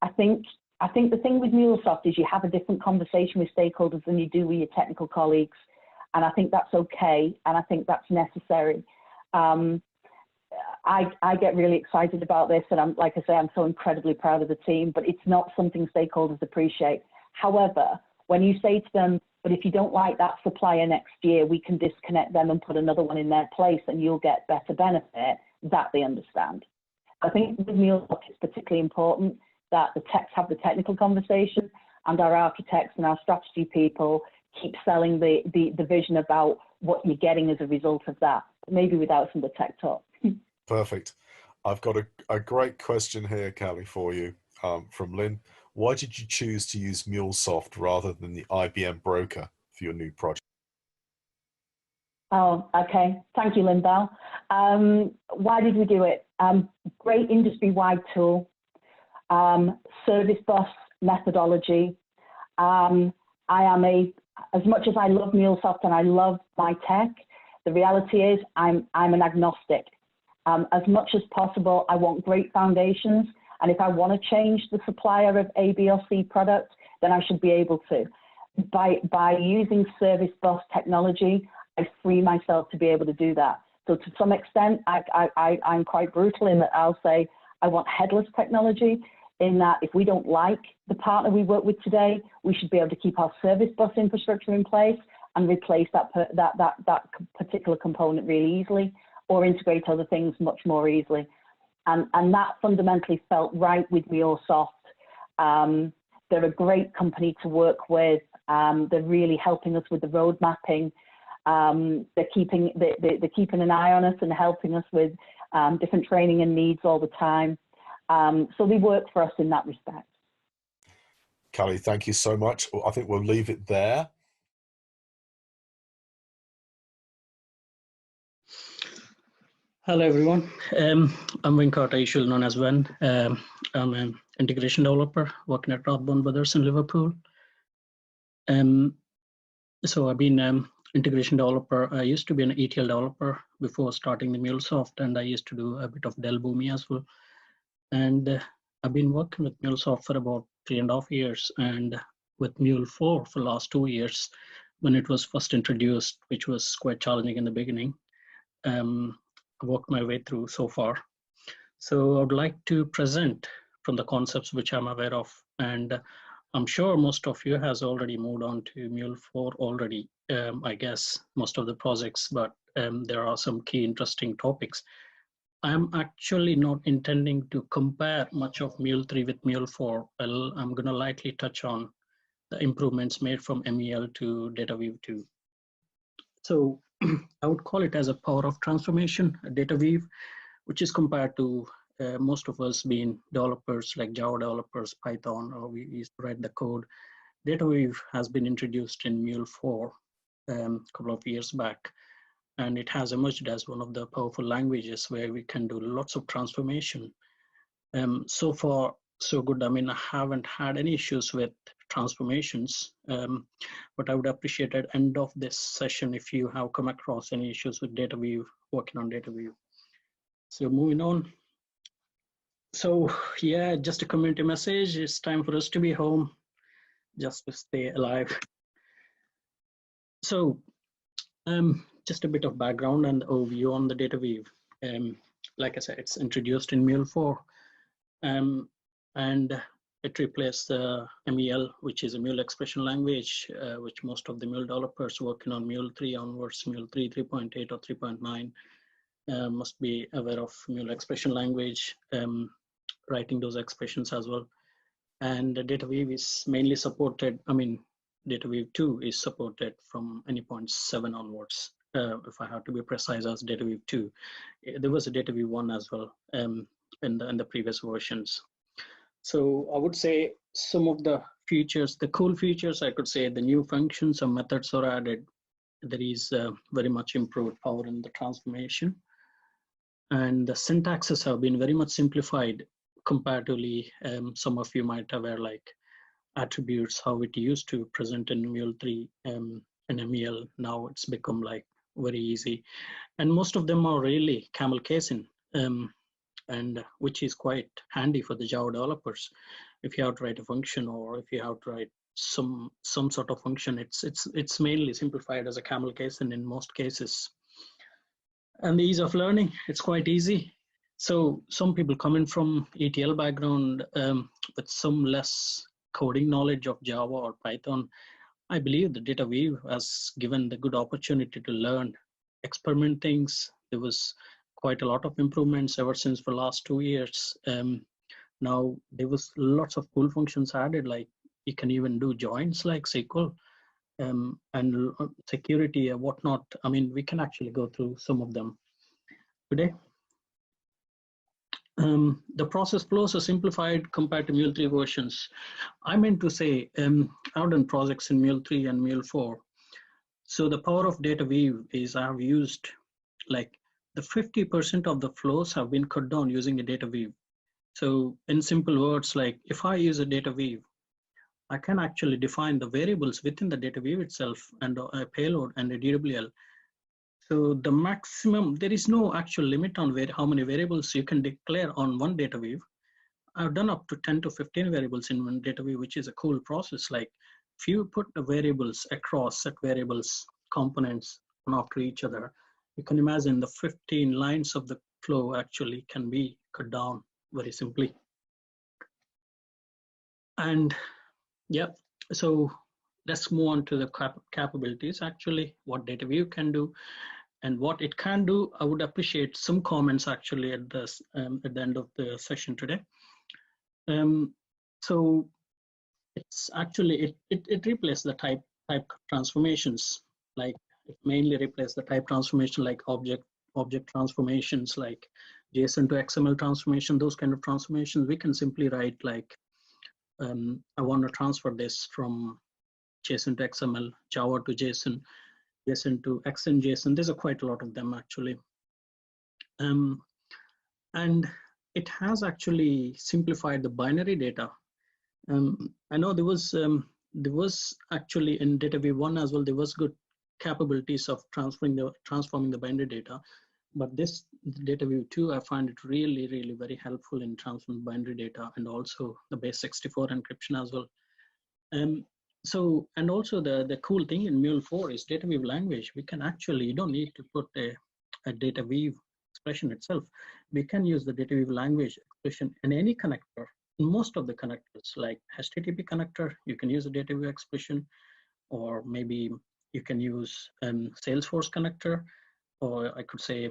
I think the thing with MuleSoft is you have a different conversation with stakeholders than you do with your technical colleagues. And I think that's okay. And I think that's necessary. I get really excited about this. And like I say, I'm so incredibly proud of the team, but it's not something stakeholders appreciate. However, when you say to them, but if you don't like that supplier next year, we can disconnect them and put another one in their place and you'll get better benefit, that they understand. I think with MuleSoft, it's particularly important that the techs have the technical conversation and our architects and our strategy people keep selling the vision about what you're getting as a result of that, maybe without some of the tech talk. Perfect. I've got a great question here, Callie, for you, from Lynn. Why did you choose to use MuleSoft rather than the IBM broker for your new project? Oh, okay. Thank you, Lynn Bell. Why did we do it? Great industry-wide tool. Service bus methodology. As much as I love MuleSoft and I love my tech, the reality is I'm an agnostic. As much as possible, I want great foundations. And if I want to change the supplier of A, B, or C product, then I should be able to. By using service bus technology, I free myself to be able to do that. So to some extent, I'm quite brutal in that I'll say, I want headless technology, in that if we don't like the partner we work with today, we should be able to keep our service bus infrastructure in place and replace that particular component really easily, or integrate other things much more easily. And that fundamentally felt right with MuleSoft. They're a great company to work with. They're really helping us with the road mapping. They're keeping an eye on us and helping us with different training and needs all the time. So they work for us in that respect. Callie, thank you so much. I think we'll leave it there. Hello, everyone. I'm Venkat, usually known as Ven. I'm an integration developer working at Rothbone Brothers in Liverpool. So I've been an integration developer. I used to be an ETL developer before starting the MuleSoft, and I used to do a bit of Del Boomi as well. And I've been working with MuleSoft for about 3.5 years, and with Mule 4 for the last 2 years when it was first introduced, which was quite challenging in the beginning. I worked my way through so far. So I would like to present from the concepts which I'm aware of, and I'm sure most of you has already moved on to Mule 4 already, I guess, most of the projects, but there are some key interesting topics. I'm actually not intending to compare much of Mule 3 with Mule 4. I'm going to lightly touch on the improvements made from MEL to DataWeave 2. So I would call it as a power of transformation, a DataWeave, which is compared to most of us being developers like Java developers, Python, or we used to write the code. Data weave has been introduced in Mule 4 a couple of years back, and it has emerged as one of the powerful languages where we can do lots of transformation. So far, so good. I mean, I haven't had any issues with transformations, but I would appreciate at the end of this session if you have come across any issues with data weave, working on data weave. So moving on. So yeah, just a community message. It's time for us to be home, just to stay alive. So just a bit of background and overview on the data weave. Like I said, it's introduced in Mule 4, and it replaced the MEL, which is a Mule expression language, which most of the Mule developers working on Mule 3 onwards, Mule 3, 3.8 or 3.9 must be aware of Mule expression language, writing those expressions as well. And the data weave is mainly supported, I mean, data weave 2 is supported from any 0.7 onwards. If I have to be precise, as data weave 2. There was a data weave 1 as well in the previous versions. So I would say some of the features, the cool features, I could say the new functions or methods are added. There is very much improved power in the transformation. And the syntaxes have been very much simplified comparatively. Some of you might aware like attributes, how it used to present in Mule 3 and MEL. Now it's become like very easy. And most of them are really camel casing, and which is quite handy for the Java developers. If you have to write a function or if you have to write some sort of function, it's mainly simplified as a camel casing in most cases. And the ease of learning, it's quite easy. So some people coming from ETL background with some less coding knowledge of Java or Python, I believe the data weave has given the good opportunity to learn, experiment things. There was quite a lot of improvements ever since for the last 2 years. Now there was lots of cool functions added, like you can even do joins like SQL and security and whatnot. I mean, we can actually go through some of them today. The process flows are simplified compared to Mule 3 versions. I meant to say, I've done projects in Mule 3 and Mule 4. So the power of data weave is I've used like the 50% of the flows have been cut down using a data weave. So in simple words, like if I use a data weave, I can actually define the variables within the data weave itself and a payload and a DWL. So the maximum, there is no actual limit on how many variables you can declare on one data weave. I've done up to 10 to 15 variables in one data weave, which is a cool process. Like if you put the variables across set variables, components one after each other, you can imagine the 15 lines of the flow actually can be cut down very simply. And yeah, so let's move on to the capabilities, actually, what data weave can do. And what it can do, I would appreciate some comments actually at the end of the session today. So it's actually, it replaces the type transformations, like it mainly replaces the type transformation like object transformations, like JSON to XML transformation, those kind of transformations. We can simply write like, I want to transfer this from JSON to XML, Java to JSON, JSON to XMJSON. There's quite a lot of them actually. And it has actually simplified the binary data. I know there was actually in data weave 1 as well, there was good capabilities of transforming the binary data, but this data weave 2, I find it really, really very helpful in transforming binary data and also the base 64 encryption as well. So, and also the cool thing in Mule 4 is data weave language. We can actually, you don't need to put a data weave expression itself. We can use the data weave language expression in any connector. In most of the connectors, like HTTP connector, you can use a data weave expression, or maybe you can use Salesforce connector, or I could say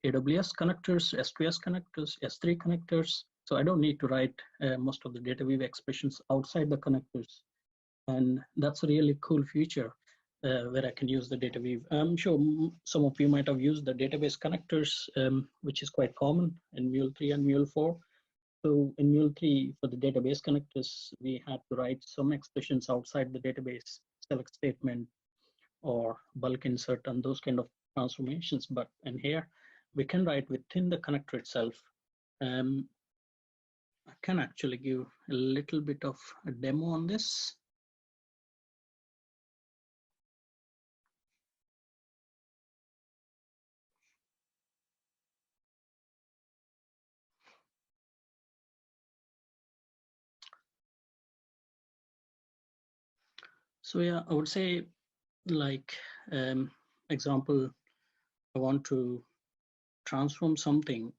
AWS connectors, S2S connectors, S3 connectors. So I don't need to write most of the data weave expressions outside the connectors. And that's a really cool feature where I can use the data weave. I'm sure some of you might have used the database connectors, which is quite common in Mule 3 and Mule 4. So in Mule 3, for the database connectors, we had to write some expressions outside the database, select statement or bulk insert and those kind of transformations. But in here, we can write within the connector itself. I can actually give a little bit of a demo on this. So yeah, I would say like example, I want to transform something.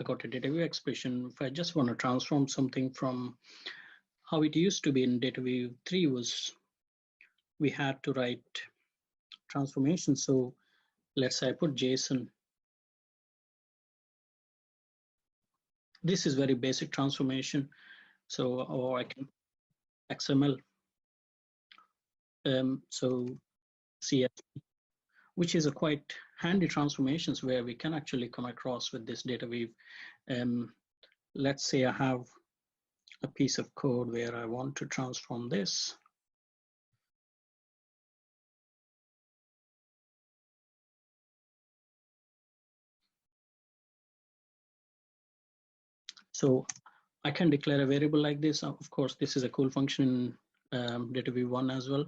I got a data view expression. If I just want to transform something from how it used to be in data view 3 was we had to write transformation. So let's say I put JSON. This is very basic transformation. So, or I can XML. So CSV, which is a quite handy transformations where we can actually come across with this data weave. Let's say I have a piece of code where I want to transform this. So I can declare a variable like this. Of course, this is a cool function in data view 1 as well.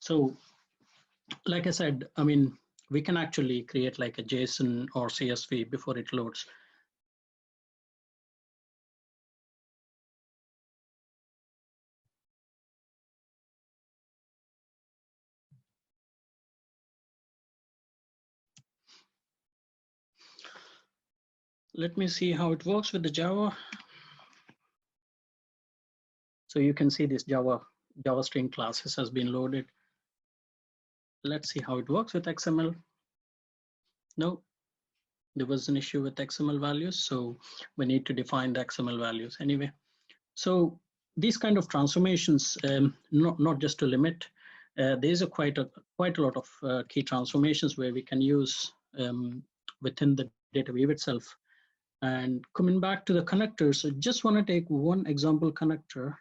So like I said, I mean, we can actually create like a JSON or CSV before it loads. Let me see how it works with the Java. So you can see this Java string classes has been loaded. Let's see how it works with XML. No, there was an issue with XML values. So we need to define the XML values anyway. So these kind of transformations, not just to limit, there's quite a lot of key transformations where we can use within the data weave itself. And coming back to the connectors, I just want to take one example connector.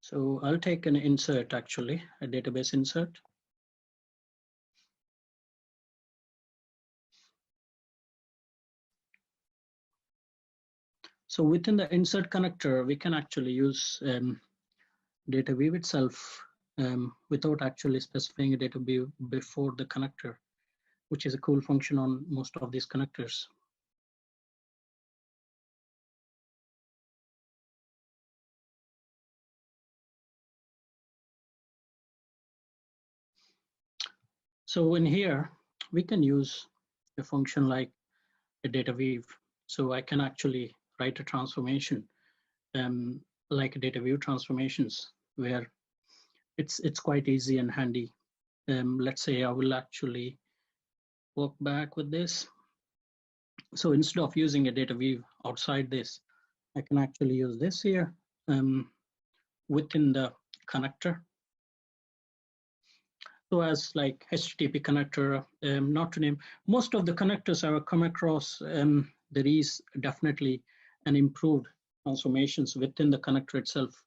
So I'll take an insert, actually, a database insert. So within the insert connector, we can actually use data weave itself without actually specifying a data weave before the connector, which is a cool function on most of these connectors. So in here, we can use a function like a data weave. So I can actually write a transformation like a data view transformations where it's quite easy and handy. Let's say I will actually work back with this. So instead of using a data weave outside this, I can actually use this here within the connector. So as like HTTP connector, not to name, most of the connectors I have come across, there is definitely an improved transformations within the connector itself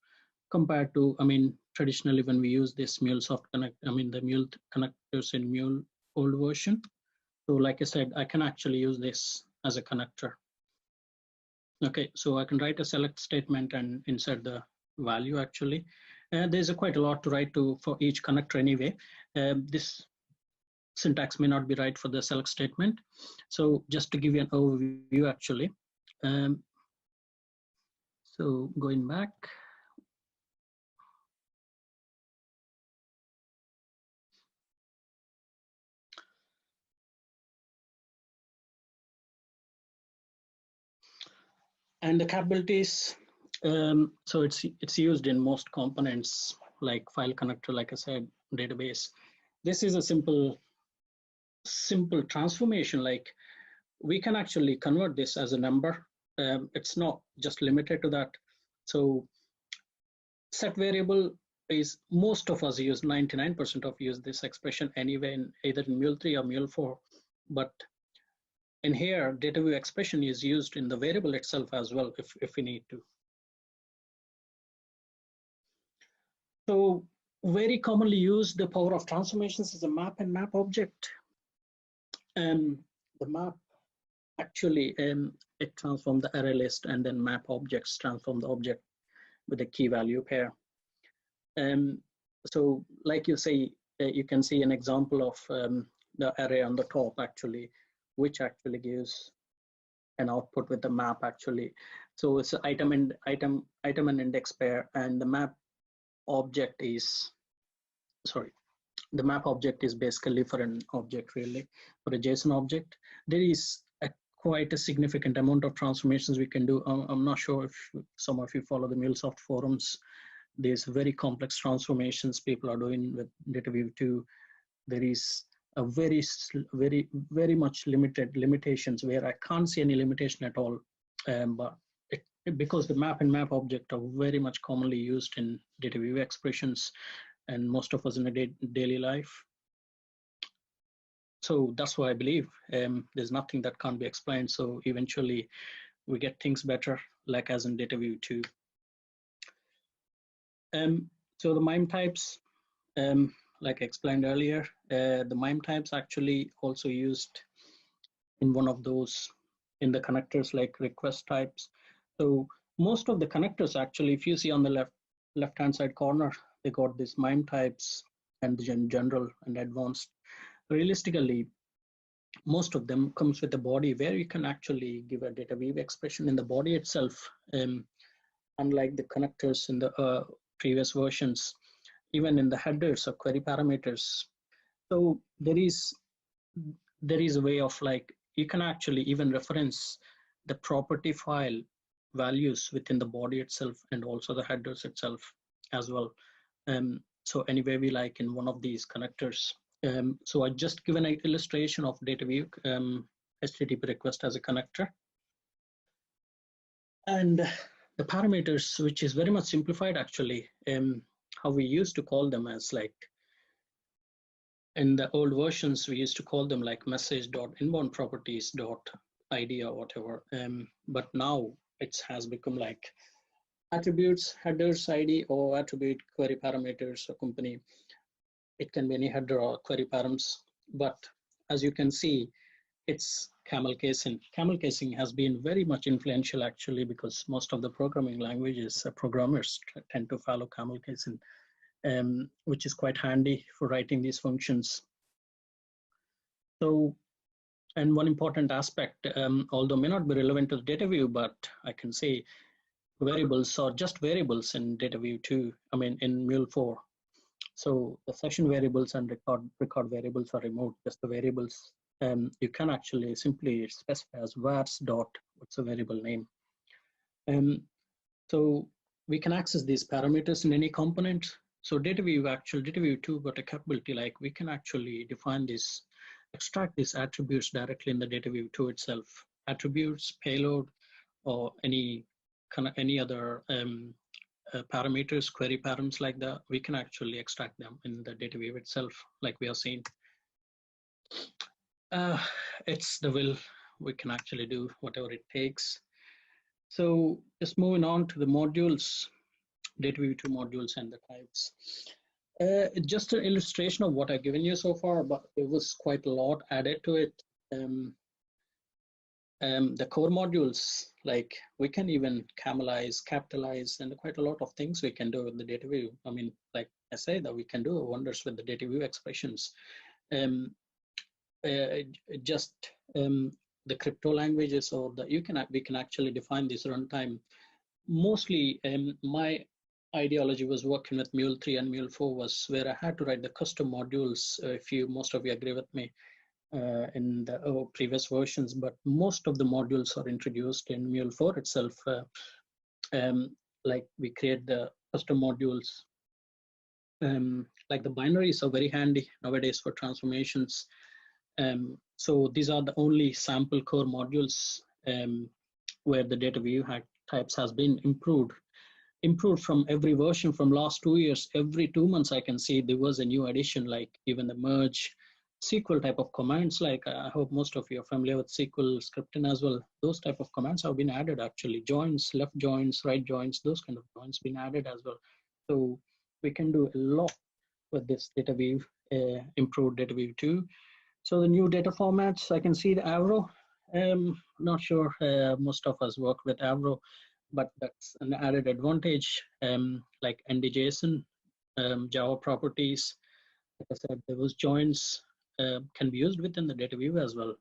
compared to, I mean, traditionally when we use this MuleSoft connect, I mean, the Mule connectors in Mule old version. So like I said, I can actually use this as a connector. Okay, so I can write a select statement and insert the value actually. There's quite a lot to write for each connector anyway. This syntax may not be right for the select statement. So just to give you an overview actually. So going back. And the capabilities, so it's used in most components like file connector, like I said, database. This is a simple transformation. Like we can actually convert this as a number. It's not just limited to that. So set variable is, most of us use, 99% of use this expression anyway, in either in Mule 3 or Mule 4. But in here, data view expression is used in the variable itself as well if we need to. So very commonly used, the power of transformations is a map and map object. The map actually, it transforms the array list, and then map objects transform the object with a key value pair. So like you say, you can see an example of the array on the top actually, which actually gives an output with the map actually. So it's an item and index pair, and the map object is, sorry, the map object is basically for an object, really, for a JSON object. There is quite a significant amount of transformations we can do. I'm not sure if some of you follow the MuleSoft forums. There's very complex transformations people are doing with DataView 2. There is a very much limitations where I can't see any limitation at all. But because the map and map object are very much commonly used in DataView expressions, and most of us in a daily life. So that's why I believe there's nothing that can't be explained. So eventually we get things better, like as in DataView 2. So the MIME types, like I explained earlier, the MIME types actually also used in one of those, in the connectors like request types. So most of the connectors actually, if you see on the left-hand side corner, they got these MIME types and the general and advanced. Realistically, most of them comes with a body where you can actually give a data view expression in the body itself. Unlike the connectors in the previous versions, even in the headers or query parameters. So there is a way of, like, you can actually even reference the property file values within the body itself and also the headers itself as well. So anyway, we like in one of these connectors. So I just given an illustration of data view HTTP request as a connector. And the parameters, which is very much simplified actually, how we used to call them as, like, in the old versions, we used to call them like message.inboundproperties.id or whatever. But now it has become like attributes, headers ID, or attribute query parameters or company. It can be any header or query params. But as you can see, it's camel casing. Camel casing has been very much influential actually, because most of the programming languages, programmers tend to follow camel casing, which is quite handy for writing these functions. So, and one important aspect, although may not be relevant to the data view, but I can say variables are just variables in data view 2, I mean in Mule 4. So the session variables and record variables are removed, just the variables. You can actually simply specify as vars dot, what's a variable name. So we can access these parameters in any component. So data view 2 got a capability, like we can actually define this, extract these attributes directly in the data view 2 itself. Attributes, payload, or any other parameters, query params like that, we can actually extract them in the data view itself, like we are seeing. It's the will, we can actually do whatever it takes. So just moving on to the modules, data view 2 modules and the types. Just an illustration of what I've given you so far, but it was quite a lot added to it. The core modules, like we can even camelize, capitalize, and quite a lot of things we can do with the data view. I mean, like I say, that we can do wonders with the data view expressions. The crypto languages, or we can actually define this runtime. Mostly, my ideology was working with Mule 3 and Mule 4 was where I had to write the custom modules. Most of you agree with me. in the previous versions, but most of the modules are introduced in Mule 4 itself. Like we create the custom modules. Like the binaries are very handy nowadays for transformations. So these are the only sample core modules where the data view types has been improved from every version from last 2 years. Every 2 months I can see there was a new addition, like even the merge SQL type of commands. Like I hope most of you are familiar with SQL scripting as well. Those type of commands have been added actually. Joins, left joins, right joins, those kind of joins been added as well. So we can do a lot with this data view, improved data view 2. So the new data formats, I can see the Avro. Not sure most of us work with Avro, but that's an added advantage. Like NDJSON, Java properties. Like I said, those joins can be used within the data view as well.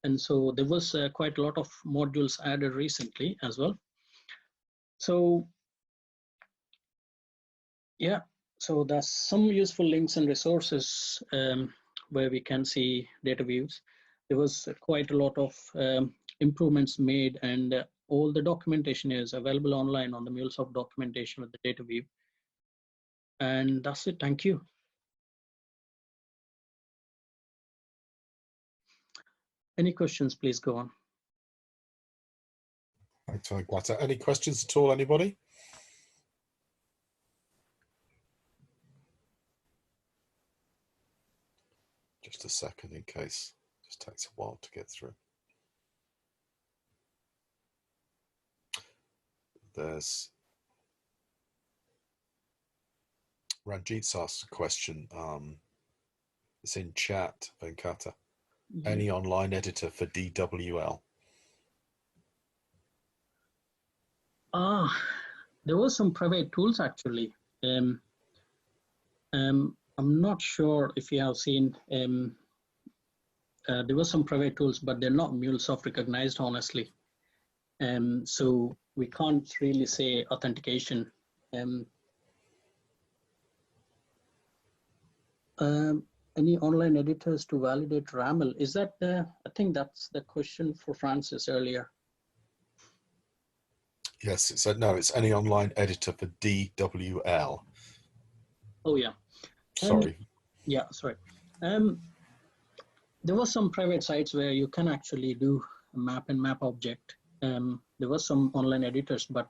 And so there was quite a lot of modules added recently as well. So yeah, so there's some useful links and resources where we can see data views. There was quite a lot of improvements made, and all the documentation is available online on the MuleSoft documentation with the data view. And that's it. Thank you. Any questions, please go on. Thanks, Glata. Any questions at all, anybody? Just a second in case. Just takes a while to get through. There's Ranjit's asked a question. It's in chat, Venkata. Any online editor for DWL? There were some private tools actually. I'm not sure if you have seen, there were some private tools, but they're not MuleSoft recognized, honestly. So we can't really say authentication. Any online editors to validate RAML? Is that I think that's the question for Francis earlier. Yes, it's no, it's any online editor for DWL. Oh yeah. Sorry. Yeah, sorry. There were some private sites where you can actually do a map and map object. There were some online editors, but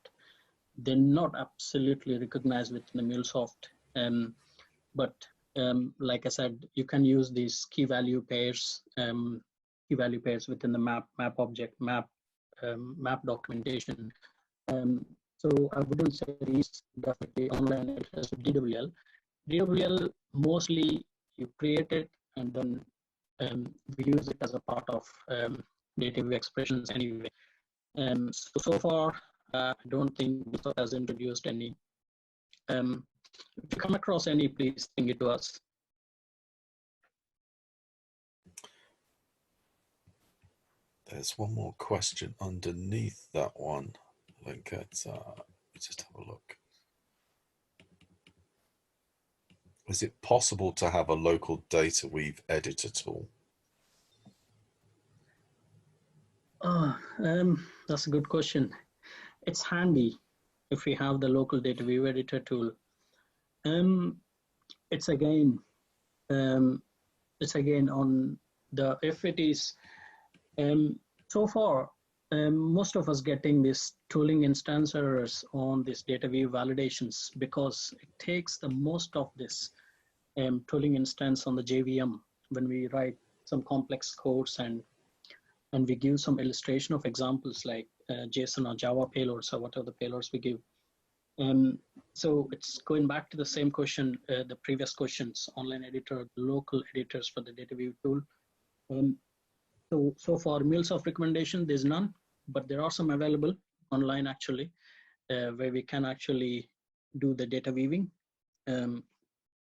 they're not absolutely recognized within the MuleSoft. But like I said, you can use these key value pairs within the map object, map documentation. So I wouldn't say these definitely online editors with DWL. DWL mostly you create it and then we use it as a part of data view expressions anyway. So far, I don't think MuleSoft has introduced any. If you come across any, please ping it to us. There's one more question underneath that one. I think it's, just have a look. Is it possible to have a local data weave editor tool? That's a good question. It's handy if we have the local data view editor tool. It's again on the, if it is, so far, most of us getting this tooling instance errors on this data view validations because it takes the most of this tooling instance on the JVM when we write some complex codes and we give some illustration of examples like JSON or Java payloads or whatever the payloads we give. So it's going back to the same question, the previous questions, online editor, local editors for the data view tool. So for MuleSoft recommendation, there's none, but there are some available online actually, where we can actually do the data weaving,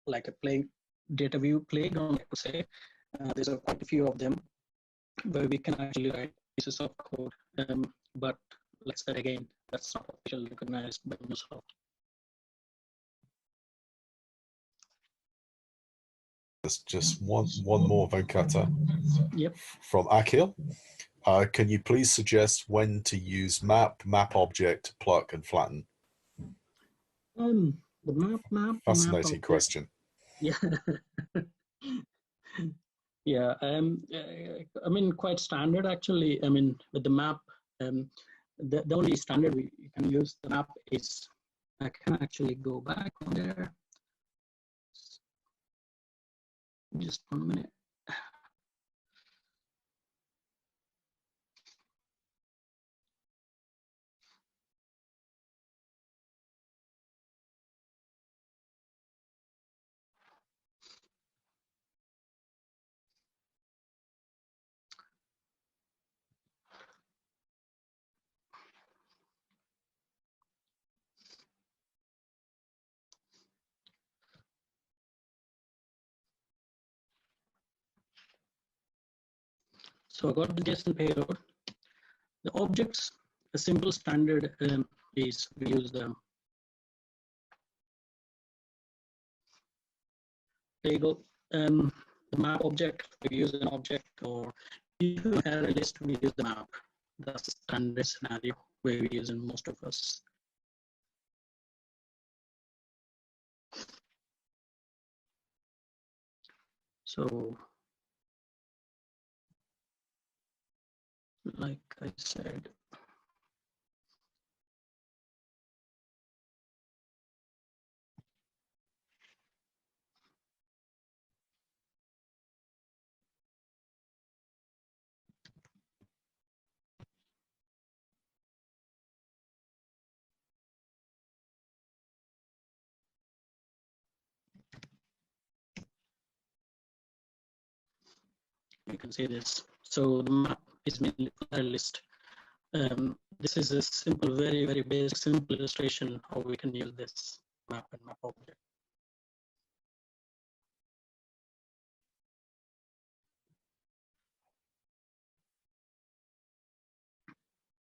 like a data view playground, I could say. There's quite a few of them where we can actually write pieces of code. But let's say again, that's not officially recognized by MuleSoft. There's just one more, Venkata. Yep. From Akhil. Can you please suggest when to use map, map object, pluck, and flatten? The map Fascinating object. question. Yeah. Yeah. I mean, quite standard actually. I mean, with the map, the only standard we can use the map is, I can actually go back on there. Just 1 minute. So I got the JSON payload. The objects, a simple standard is we use the table, the map object, we use an object, or if we have a list, we use the map. That's the standard scenario where we use in most of us. So, like I said, you can see this. So the map is mainly for a list. This is a simple, very, very basic, simple illustration how we can use this map and map object.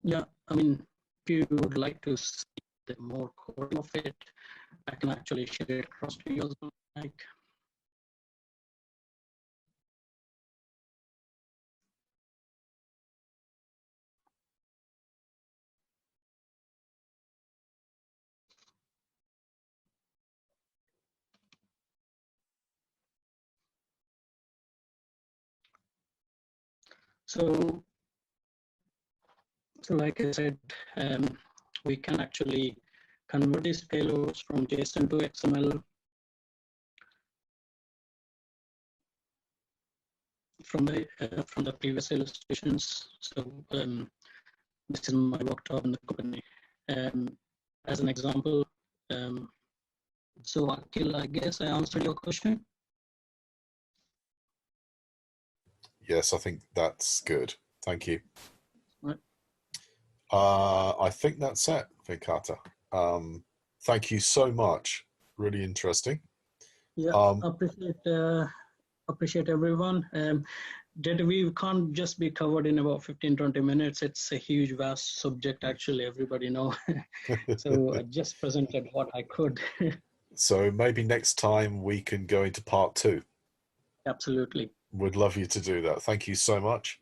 Yeah, I mean, if you would like to see the more coding of it, I can actually share it across to you as well. Like, so like I said, we can actually convert these payloads from JSON to XML from the previous illustrations. So this is my worktop in the company. As an example, so Akhil, I guess I answered your question. Yes, I think that's good. Thank you. Right. I think that's it, Venkata. Thank you so much. Really interesting. Yeah, appreciate everyone. That we can't just be covered in about 15-20 minutes. It's a huge, vast subject, actually, everybody know. So I just presented what I could. So maybe next time we can go into part 2. Absolutely. Would love you to do that. Thank you so much.